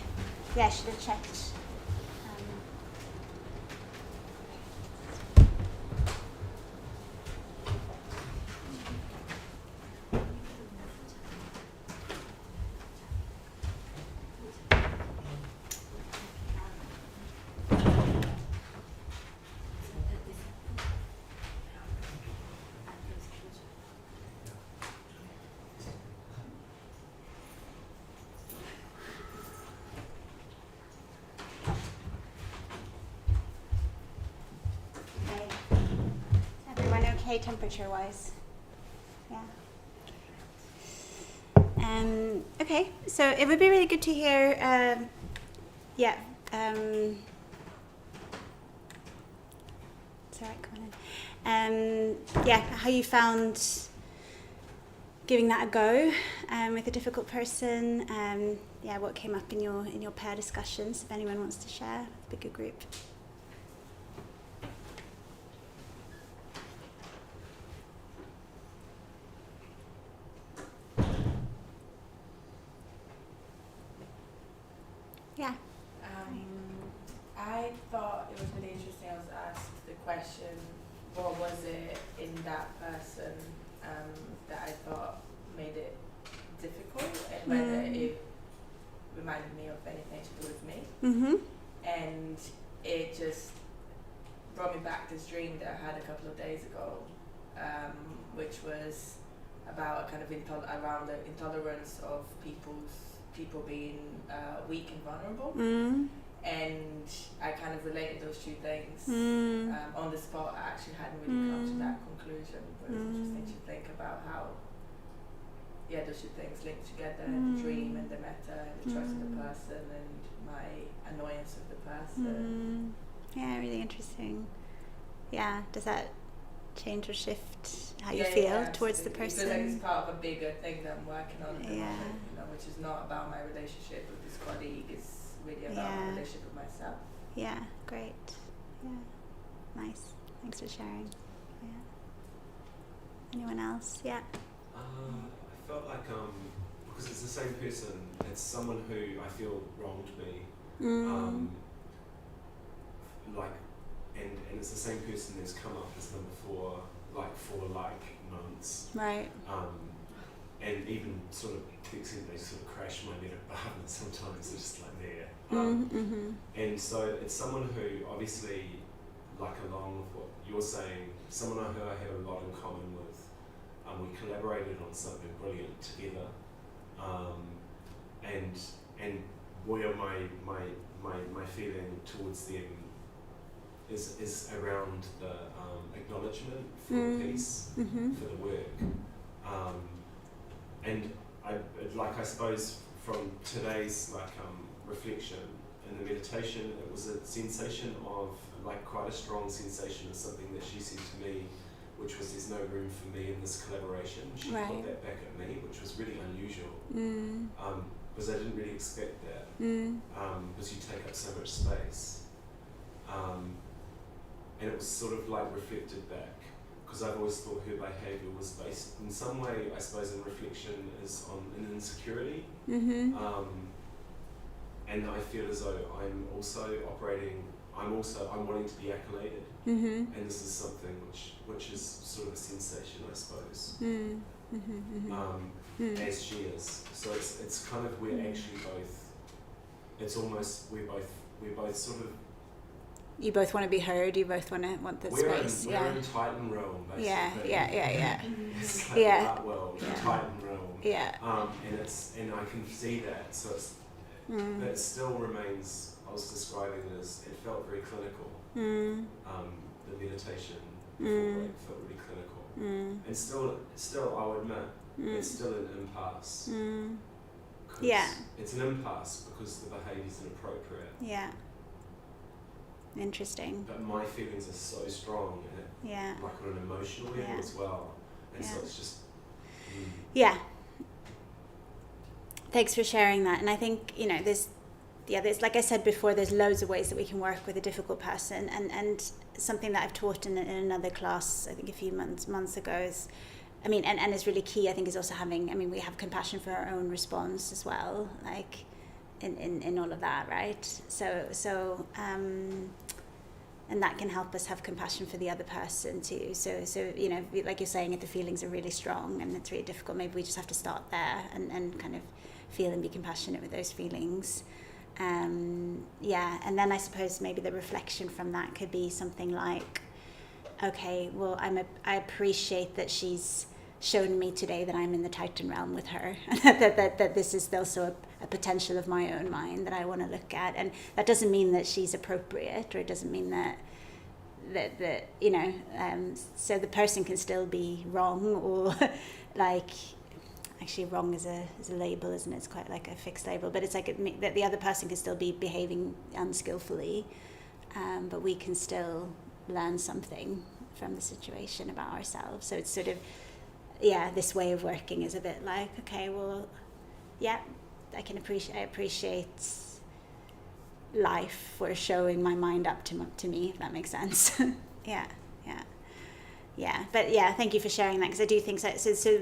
yeah, I should have checked. Everyone okay temperature-wise? Yeah. Okay, so it would be really good to hear, sorry, come on in. How you found giving that a go with a difficult person. What came up in your pair discussions, if anyone wants to share, with a bigger group. Yeah. I thought it was really interesting. I was asked the question, what was it in that person that I thought made it difficult, and whether it reminded me of anything to do with me. Mm-hmm. And it just brought me back this dream that I had a couple of days ago, which was about a kind of around the intolerance of people being weak and vulnerable. And I kind of related those two things on the spot. I actually hadn't really come to that conclusion, but it's interesting to think about how those two things link together, and the dream and the metta and the choice of the person and my annoyance of the person. Yeah, really interesting. Yeah, does that change or shift how you feel towards the person? Because it's part of a bigger thing that I'm working on at the moment, which is not about my relationship with this colleague. It's really about my relationship with myself. Yeah, great. Yeah, nice. Thanks for sharing. Yeah. Anyone else? Yeah. I felt like because it's the same person, it's someone who I feel wronged me. And it's the same person who's come up as number 4, for months. Right. And even sort of to the extent they sort of crash my net apartment sometimes, they're just there. And so it's someone who obviously, along with what you're saying, someone who I have a lot in common with. We collaborated on something brilliant together. And where my feeling towards them is around the acknowledgement for the piece, for the work. And I suppose from today's reflection in the meditation, it was a sensation of quite a strong sensation of something that she said to me, which was there's no room for me in this collaboration. She put that back at me, which was really unusual, because I didn't really expect that, because you take up so much space. And it was sort of reflected back, because I've always thought her behaviour was based in some way, I suppose, in reflection is on an insecurity. And I feel as though I'm also I'm wanting to be accoladed. And this is something which is sort of a sensation, I suppose, as she is. So it's kind of we're actually both. It's almost we're both sort of. You both want to be heard. You both want the space. We're in Titan realm, basically. Yeah. It's art world, Titan realm. Yeah. And I can see that. So but it still remains. I was describing it as it felt very clinical. The meditation before it felt really clinical. And still, I would admit, it's still an impasse. It's an impasse because the behaviour is inappropriate. Yeah. Interesting. But my feelings are so strong, and on an emotional level as well. And so it's just. Yeah. Thanks for sharing that. And I think there's like I said before, there's loads of ways that we can work with a difficult person, and something that I've taught in another class, I think a few months ago, is I mean, and it's really key, I think, is also having, I mean, we have compassion for our own response as well, like in all of that, right? So and that can help us have compassion for the other person too. So you know, like you're saying, if the feelings are really strong and it's really difficult, maybe we just have to start there and kind of feel and be compassionate with those feelings. Yeah, and then I suppose maybe the reflection from that could be something like, okay, well, I appreciate that she's shown me today that I'm in the Titan realm with her, that this is also a potential of my own mind that I want to look at, and that doesn't mean that she's appropriate, or it doesn't mean that you know, so the person can still be wrong, or like, actually wrong is a label, isn't it? It's quite like a fixed label, but it's like that the other person can still be behaving unskillfully, but we can still learn something from the situation about ourselves. So it's sort of, yeah, this way of working is a bit like, okay, well, yeah, I appreciate life for showing my mind up to me, if that makes sense. yeah. But yeah, thank you for sharing that, because I do think so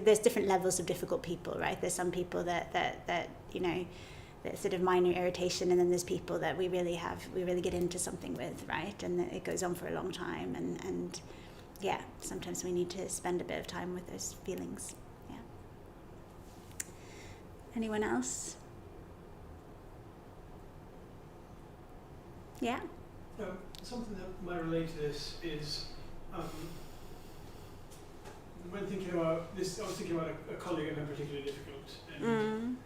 there's different levels of difficult people, right? There's some people that you know, that sort of minor irritation, and then there's people that we really get into something with, right? And it goes on for a long time, and yeah, sometimes we need to spend a bit of time with those feelings. Yeah. Anyone else? Yeah. Something that might relate to this is, when thinking about this, I was thinking about a colleague I find particularly difficult, and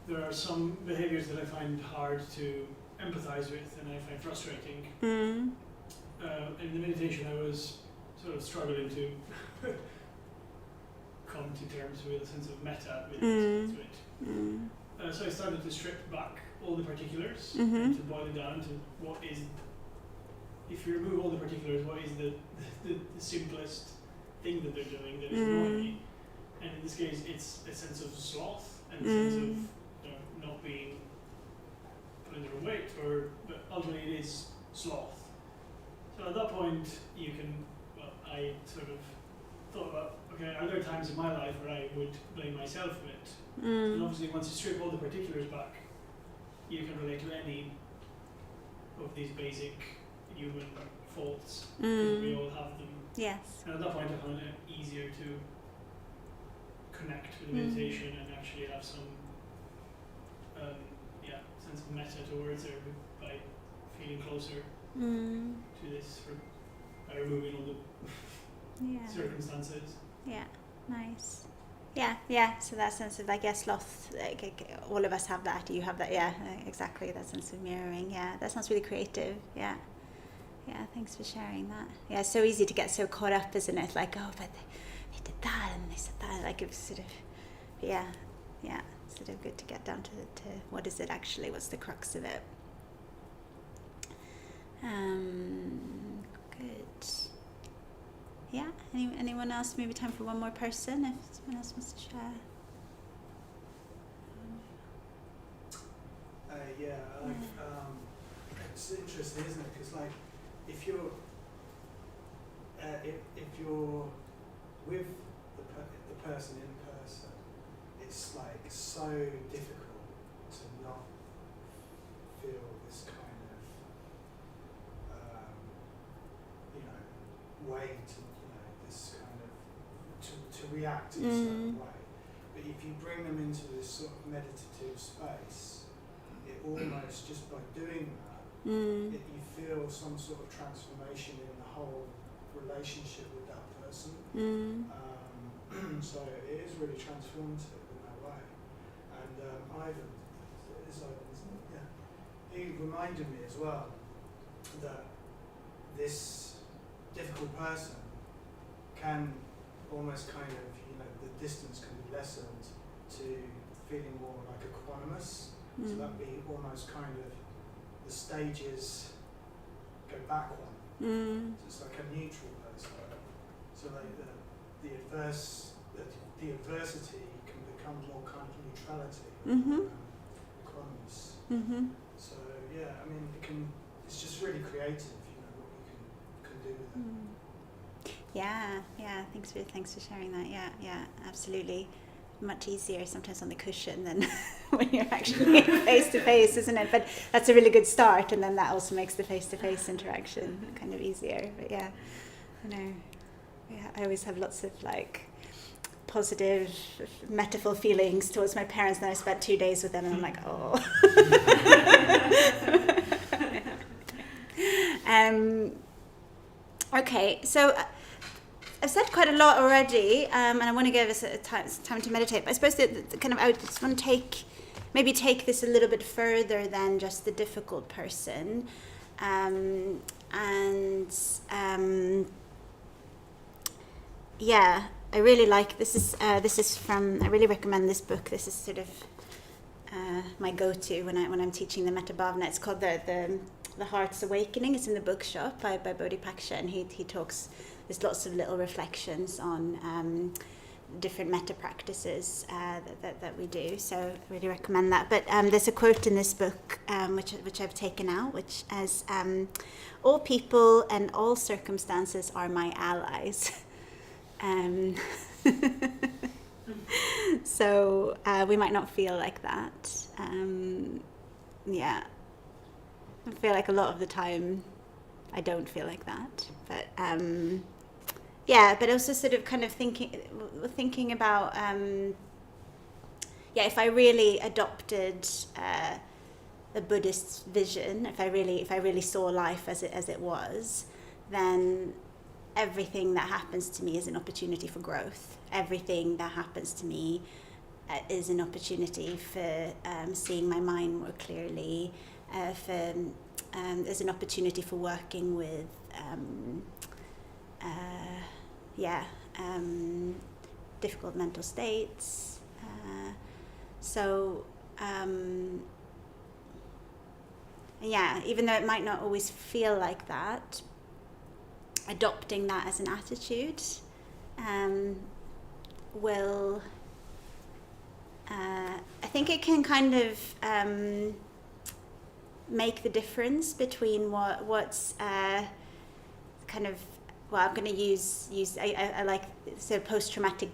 there are some behaviours that I find hard to empathise with, and I find frustrating. In the meditation, I was sort of struggling to come to terms with a sense of metta with it. So I started to strip back all the particulars and to boil it down to what is, if you remove all the particulars, what is the simplest thing that they're doing that is annoying me. And in this case, it's a sense of sloth and a sense of, you know, not being put under a weight, but ultimately it is sloth. So at that point, you can, well, I sort of thought about, okay, are there times in my life where I would blame myself a bit? And obviously, once you strip all the particulars back, you can relate to any of these basic human faults, because we all have them. Yes. And at that point, I found it easier to connect with meditation and actually have some sense of metta towards her by feeling closer to this, by removing all the circumstances. Yeah, nice. Yeah. So that sense of, like, sloth, like, all of us have that. You have that. Yeah, exactly. That sense of mirroring. Yeah, that sounds really creative. Yeah, thanks for sharing that. Yeah, it's so easy to get so caught up, isn't it? Like, oh, but they did that and they said that. Like, it was sort of, yeah, sort of good to get down to what is it actually? What's the crux of it? Good. Yeah, anyone else? Maybe time for one more person, if someone else wants to share. It's interesting, isn't it? Because, like, if you're with the person in person, it's like so difficult to not feel this kind of way to, this kind of to react in a certain way. But if you bring them into this sort of meditative space, it almost, just by doing that, you feel some sort of transformation in the whole relationship with that person. So it is really transformative in that way. And he reminded me as well that this difficult person can almost kind of, the distance can be lessened to feeling more like equanimous. So that'd be almost kind of the stages go back one. So it's like a neutral person. So like the adversity can become more kind of neutrality, equanimous. So yeah, I mean, it's just really creative, what you can do with it. Yeah, thanks for sharing that. Yeah, absolutely. Much easier sometimes on the cushion than when you're actually face to face, isn't it? But that's a really good start, and then that also makes the face to face interaction kind of easier. But yeah, I always have lots of like positive metaphor feelings towards my parents. Then I spent 2 days with them, and I'm like, oh. Okay, so I've said quite a lot already, and I want to give us time to meditate. But I suppose I just want to take this a little bit further than just the difficult person, I really like this is from. I really recommend this book. This is sort of my go-to when I'm teaching the Metta Bhavana. It's called the Heart's Awakening. It's in the bookshop by Bodhipaksha, and he talks. There's lots of little reflections on different metta practices that we do. So I really recommend that. But there's a quote in this book which I've taken out, which is, "All people and all circumstances are my allies." So we might not feel like that. I feel like a lot of the time I don't feel like that, but but also sort of kind of thinking about if I really adopted the Buddhist vision, if I really saw life as it was, then everything that happens to me is an opportunity for growth. Everything that happens to me is an opportunity for seeing my mind more clearly, there's an opportunity for working with difficult mental states. Even though it might not always feel like that, adopting that as an attitude will, I think it can kind of make the difference between what's kind of, I'm going to use I like post-traumatic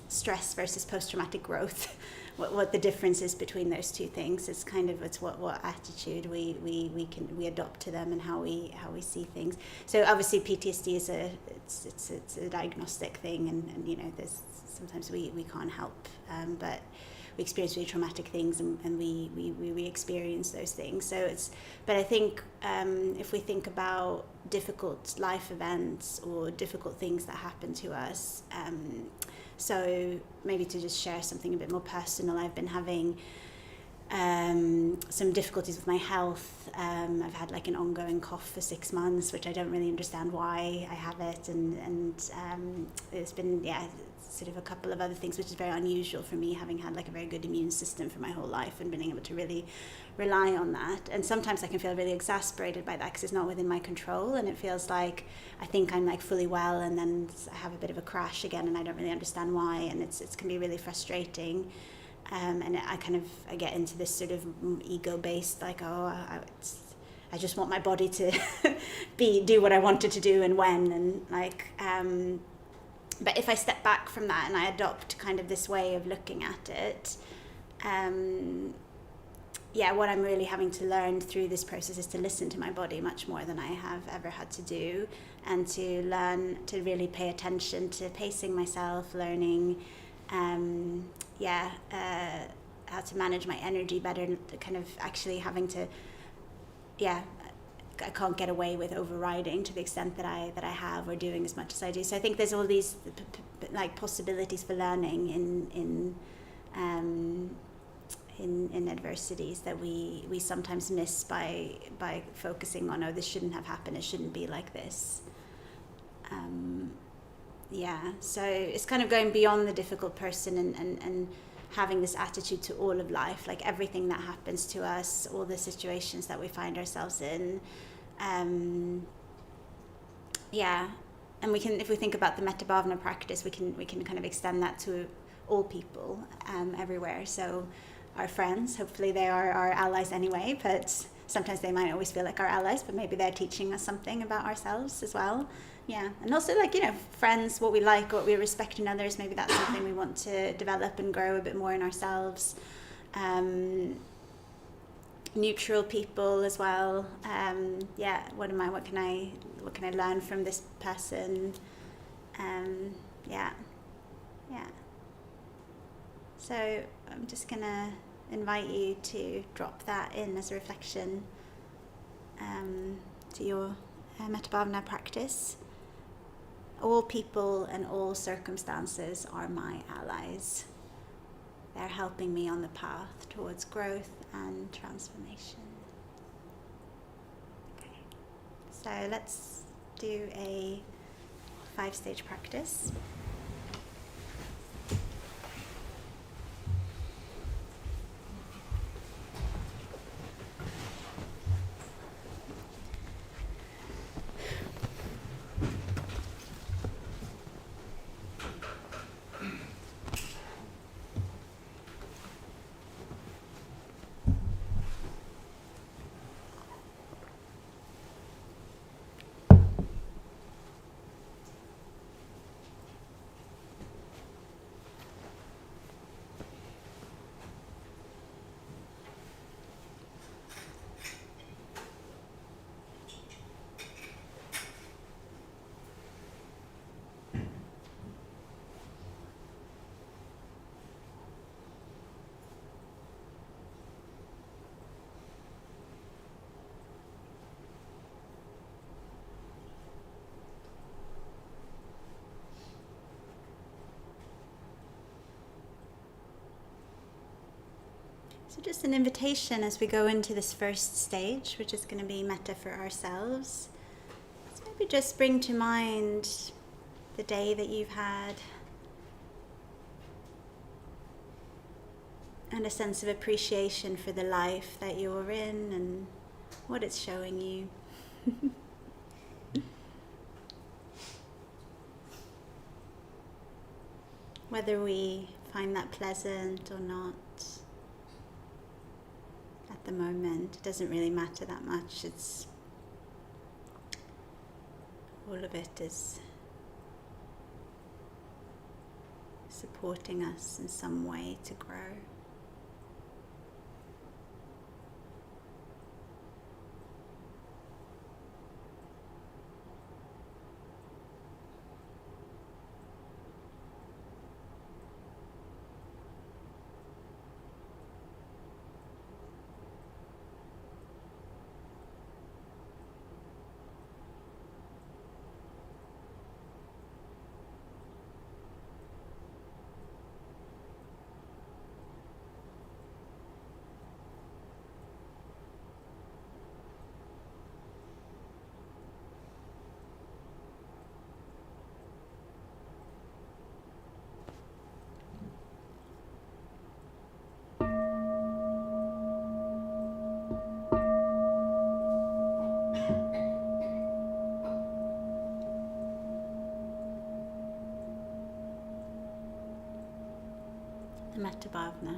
stress versus post-traumatic growth. What the difference is between those two things. It's what attitude we adopt to them and how we see things. So obviously PTSD is it's a diagnostic thing, and there's sometimes we can't help, but we experience really traumatic things, and we experience those things. But I think if we think about difficult life events or difficult things that happen to us, so maybe to just share something a bit more personal, I've been having some difficulties with my health. I've had like an ongoing cough for 6 months, which I don't really understand why I have it, and it's been sort of a couple of other things, which is very unusual for me, having had like a very good immune system for my whole life and being able to really rely on that. And sometimes I can feel really exasperated by that because it's not within my control, and it feels like I think I'm like fully well, and then I have a bit of a crash again, and I don't really understand why, and it can be really frustrating. And I get into this sort of ego-based, like, I just want my body to do what I want it to do and when, and like, but if I step back from that and I adopt kind of this way of looking at it, what I'm really having to learn through this process is to listen to my body much more than I have ever had to do, and to learn to really pay attention to pacing myself, learning how to manage my energy better, kind of actually having to, I can't get away with overriding to the extent that I have, or doing as much as I do. So I think there's all these like possibilities for learning in adversities that we sometimes miss by focusing on, this shouldn't have happened, it shouldn't be like this. So it's kind of going beyond the difficult person and having this attitude to all of life, like everything that happens to us, all the situations that we find ourselves in. And we can, if we think about the Metta Bhavana practice, we can kind of extend that to all people everywhere. So our friends, hopefully they are our allies anyway, but sometimes they might always feel like our allies, but maybe they're teaching us something about ourselves as well. Yeah, and also like, you know, friends, what we like, what we respect in others, maybe that's something we want to develop and grow a bit more in ourselves. Neutral people as well. Yeah, what can I learn from this person? Yeah. So I'm just gonna invite you to drop that in as a reflection to your Metta Bhavana practice. All people and all circumstances are my allies. They're helping me on the path towards growth and transformation. Okay, so let's do a 5-stage practice. So just an invitation as we go into this first stage, which is going to be metta for ourselves. So maybe just bring to mind the day that you've had and a sense of appreciation for the life that you're in and what it's showing you. Whether we find that pleasant or not. At the moment, it doesn't really matter that much. It's all of it is supporting us in some way to grow. The Metta Bhavana.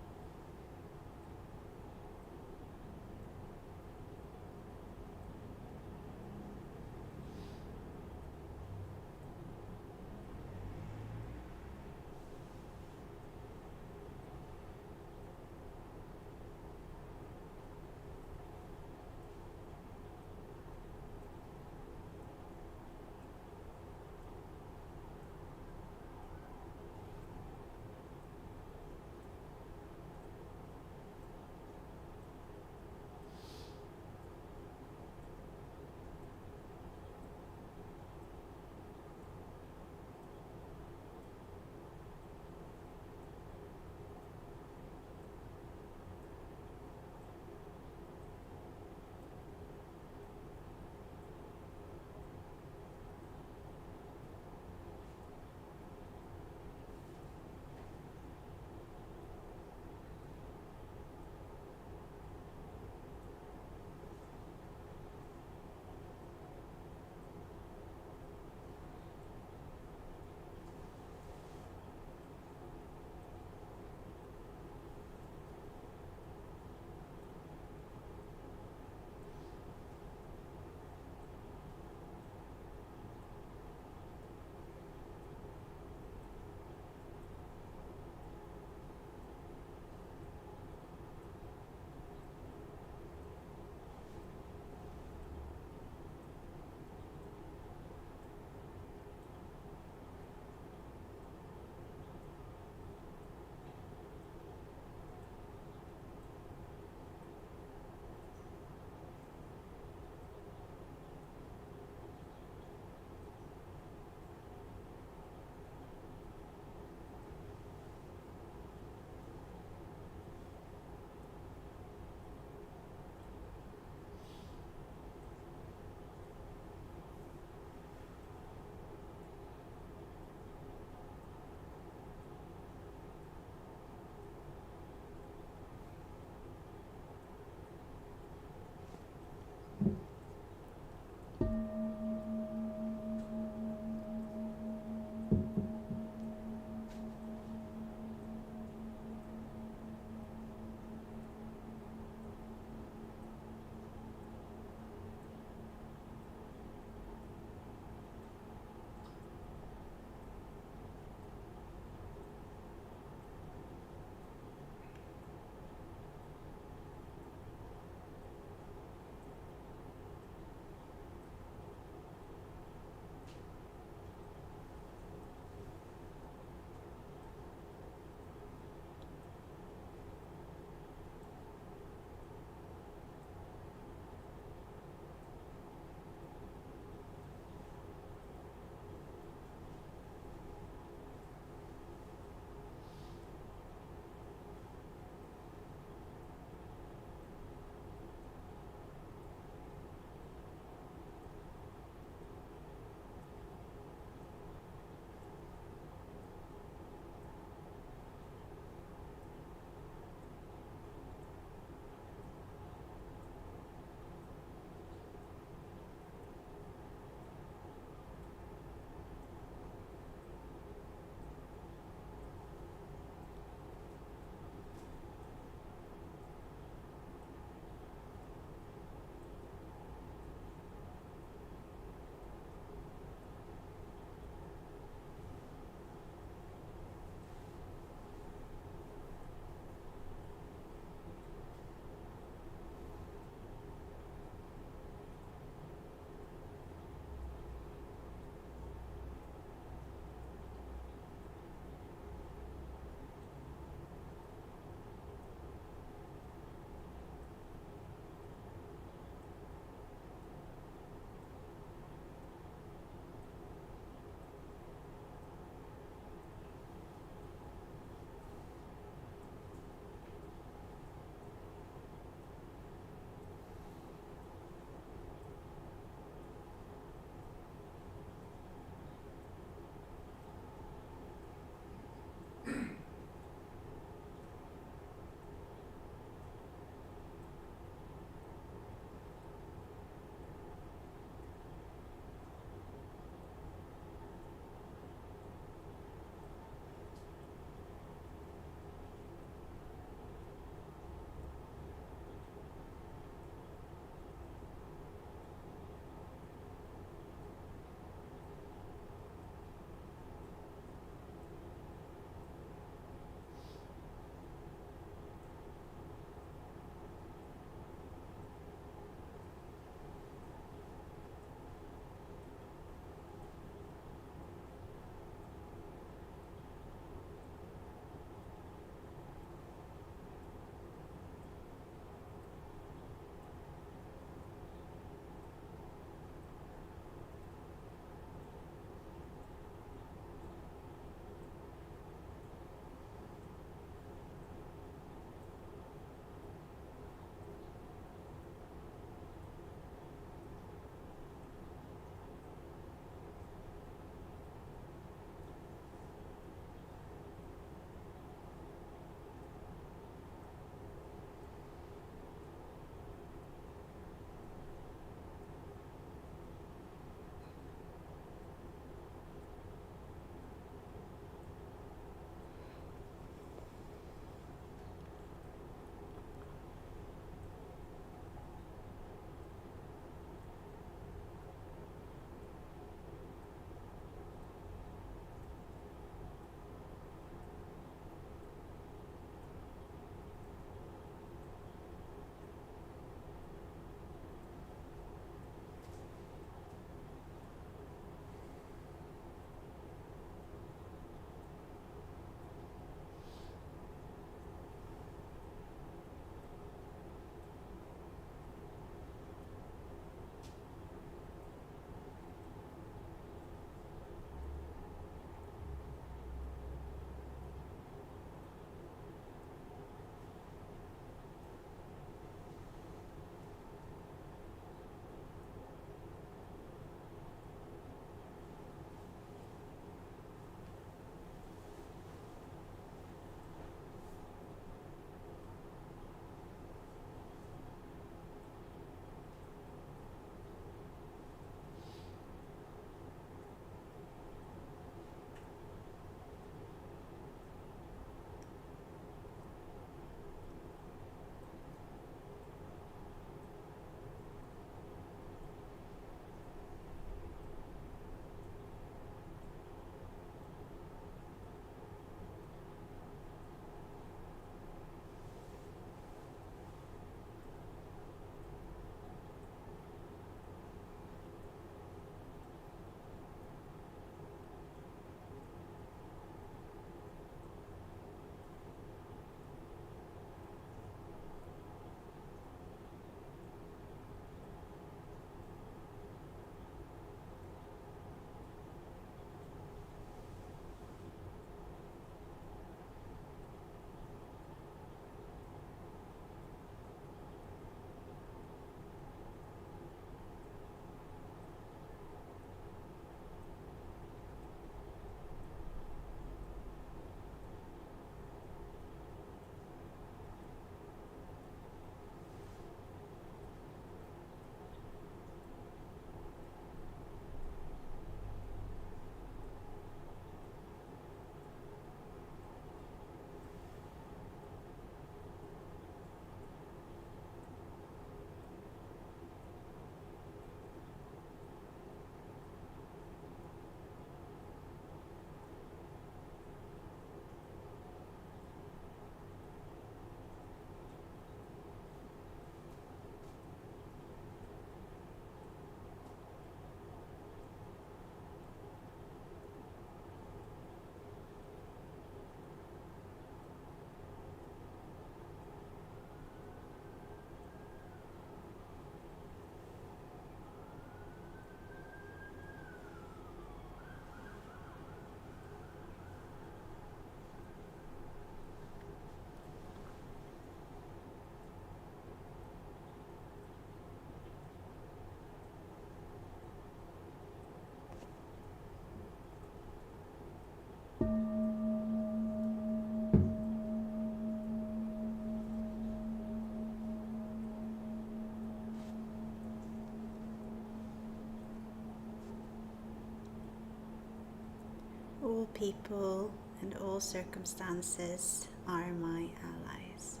people and all circumstances are my allies.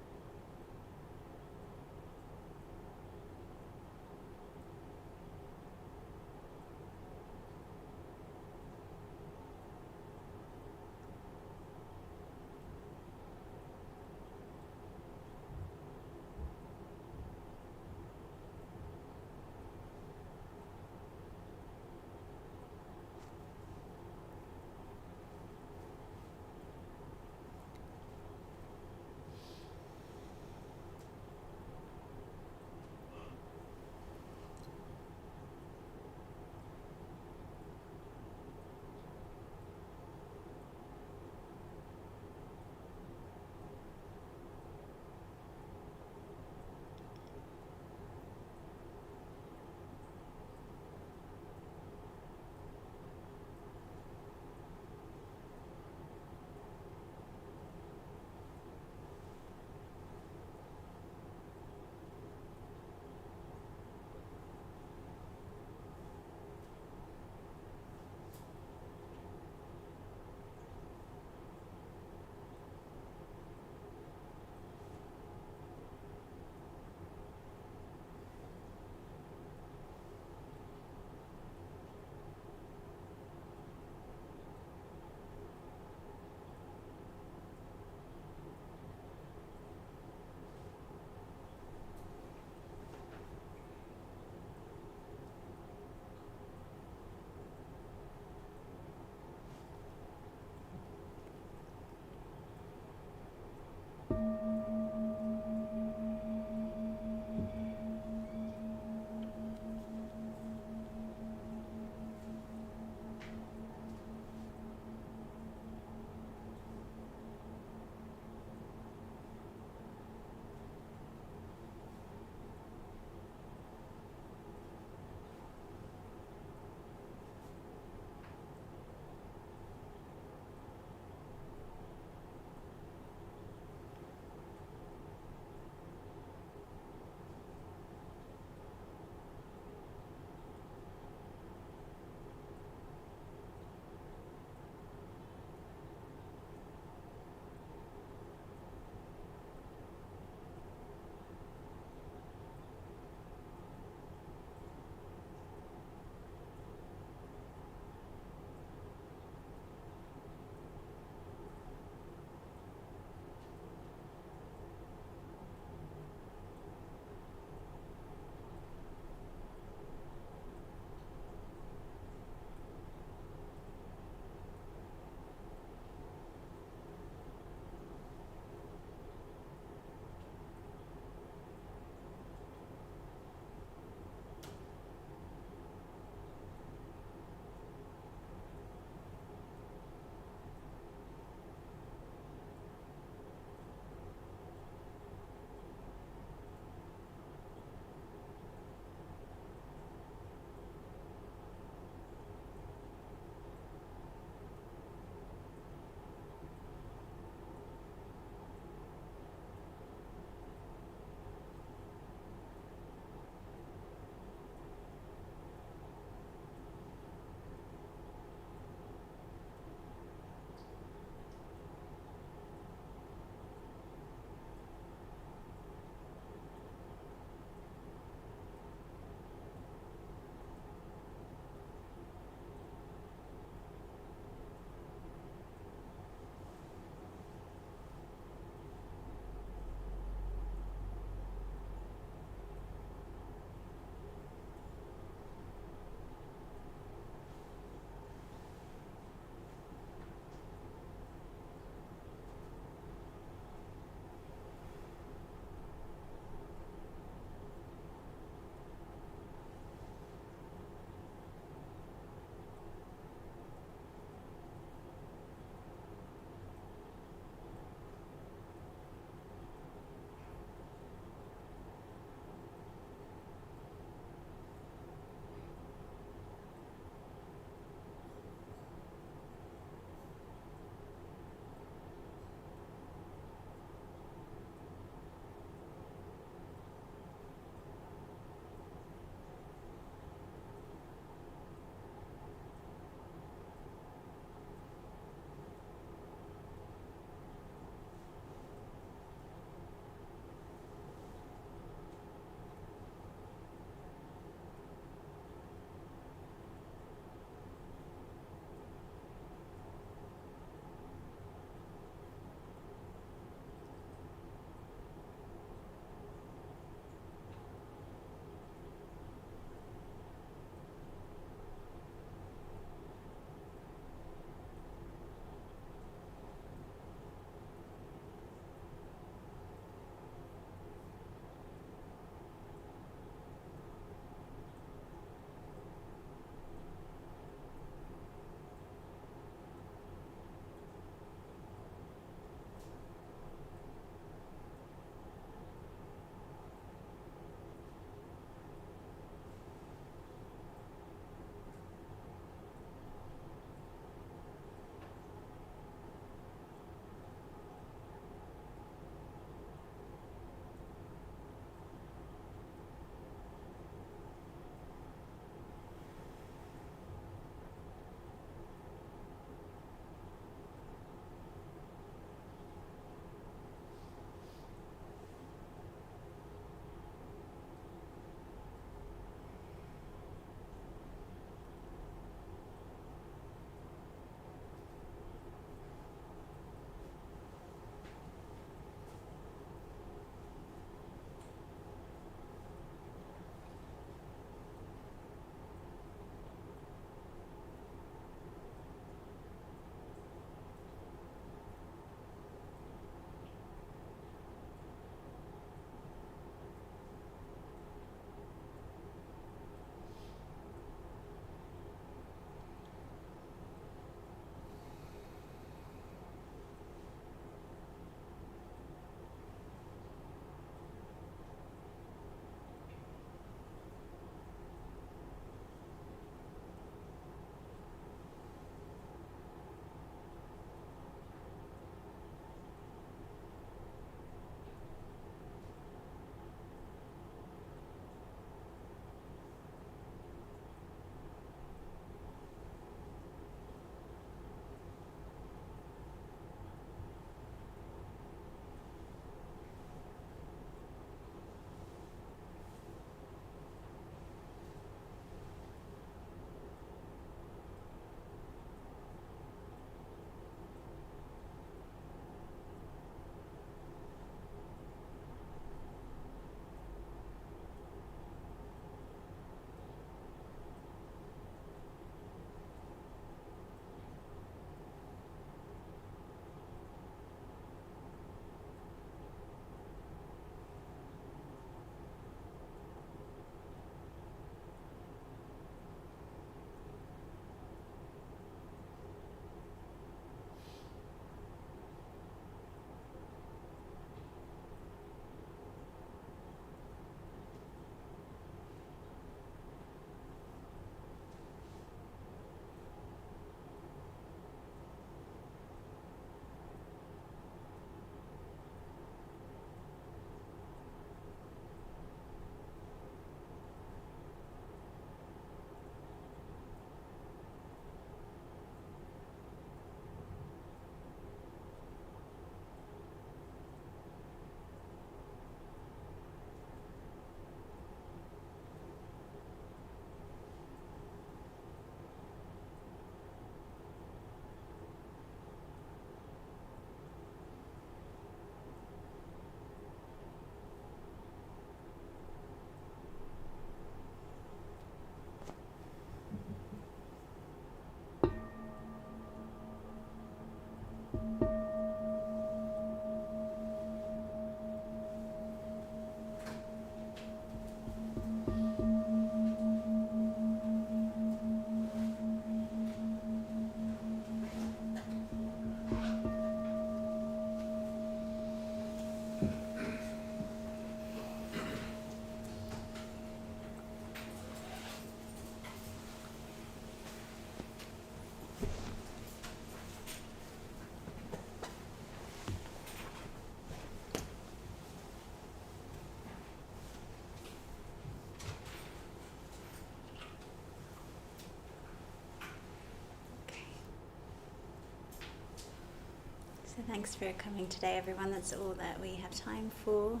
So thanks for coming today, everyone. That's all that we have time for.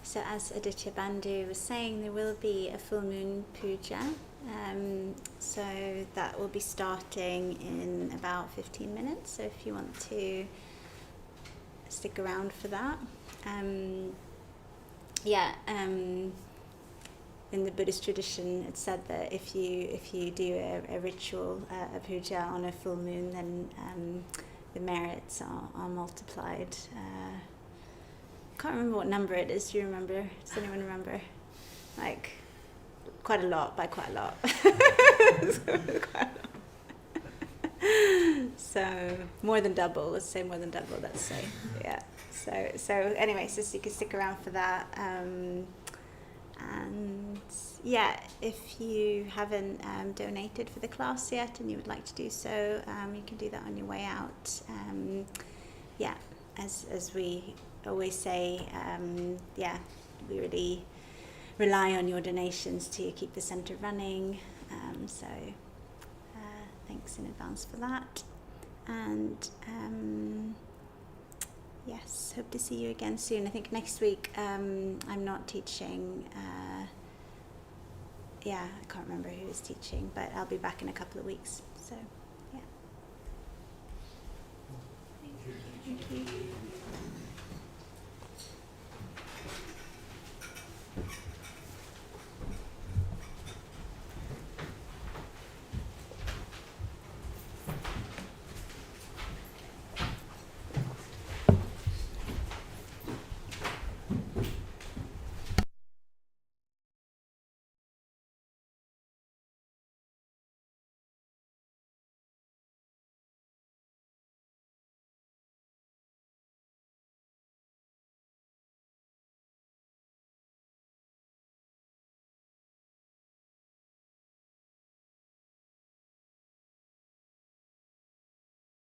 So as Aditya Bandhu was saying, there will be a full moon puja. So that will be starting in about 15 minutes. So if you want to stick around for that. In the Buddhist tradition, it's said that if you do a ritual, a puja on a full moon, then the merits are multiplied. Can't remember what number it is. Do you remember? Does anyone remember? Like quite a lot, by quite a lot. So more than double. Let's say more than double. Let's say, yeah. So anyway, so you can stick around for that. And yeah, if you haven't donated for the class yet and you would like to do so, you can do that on your way out. As we always say, we really rely on your donations to keep the centre running. So thanks in advance for that. And yes, hope to see you again soon. I think next week I'm not teaching. I can't remember who is teaching, but I'll be back in a couple of weeks. So, yeah. Thank you.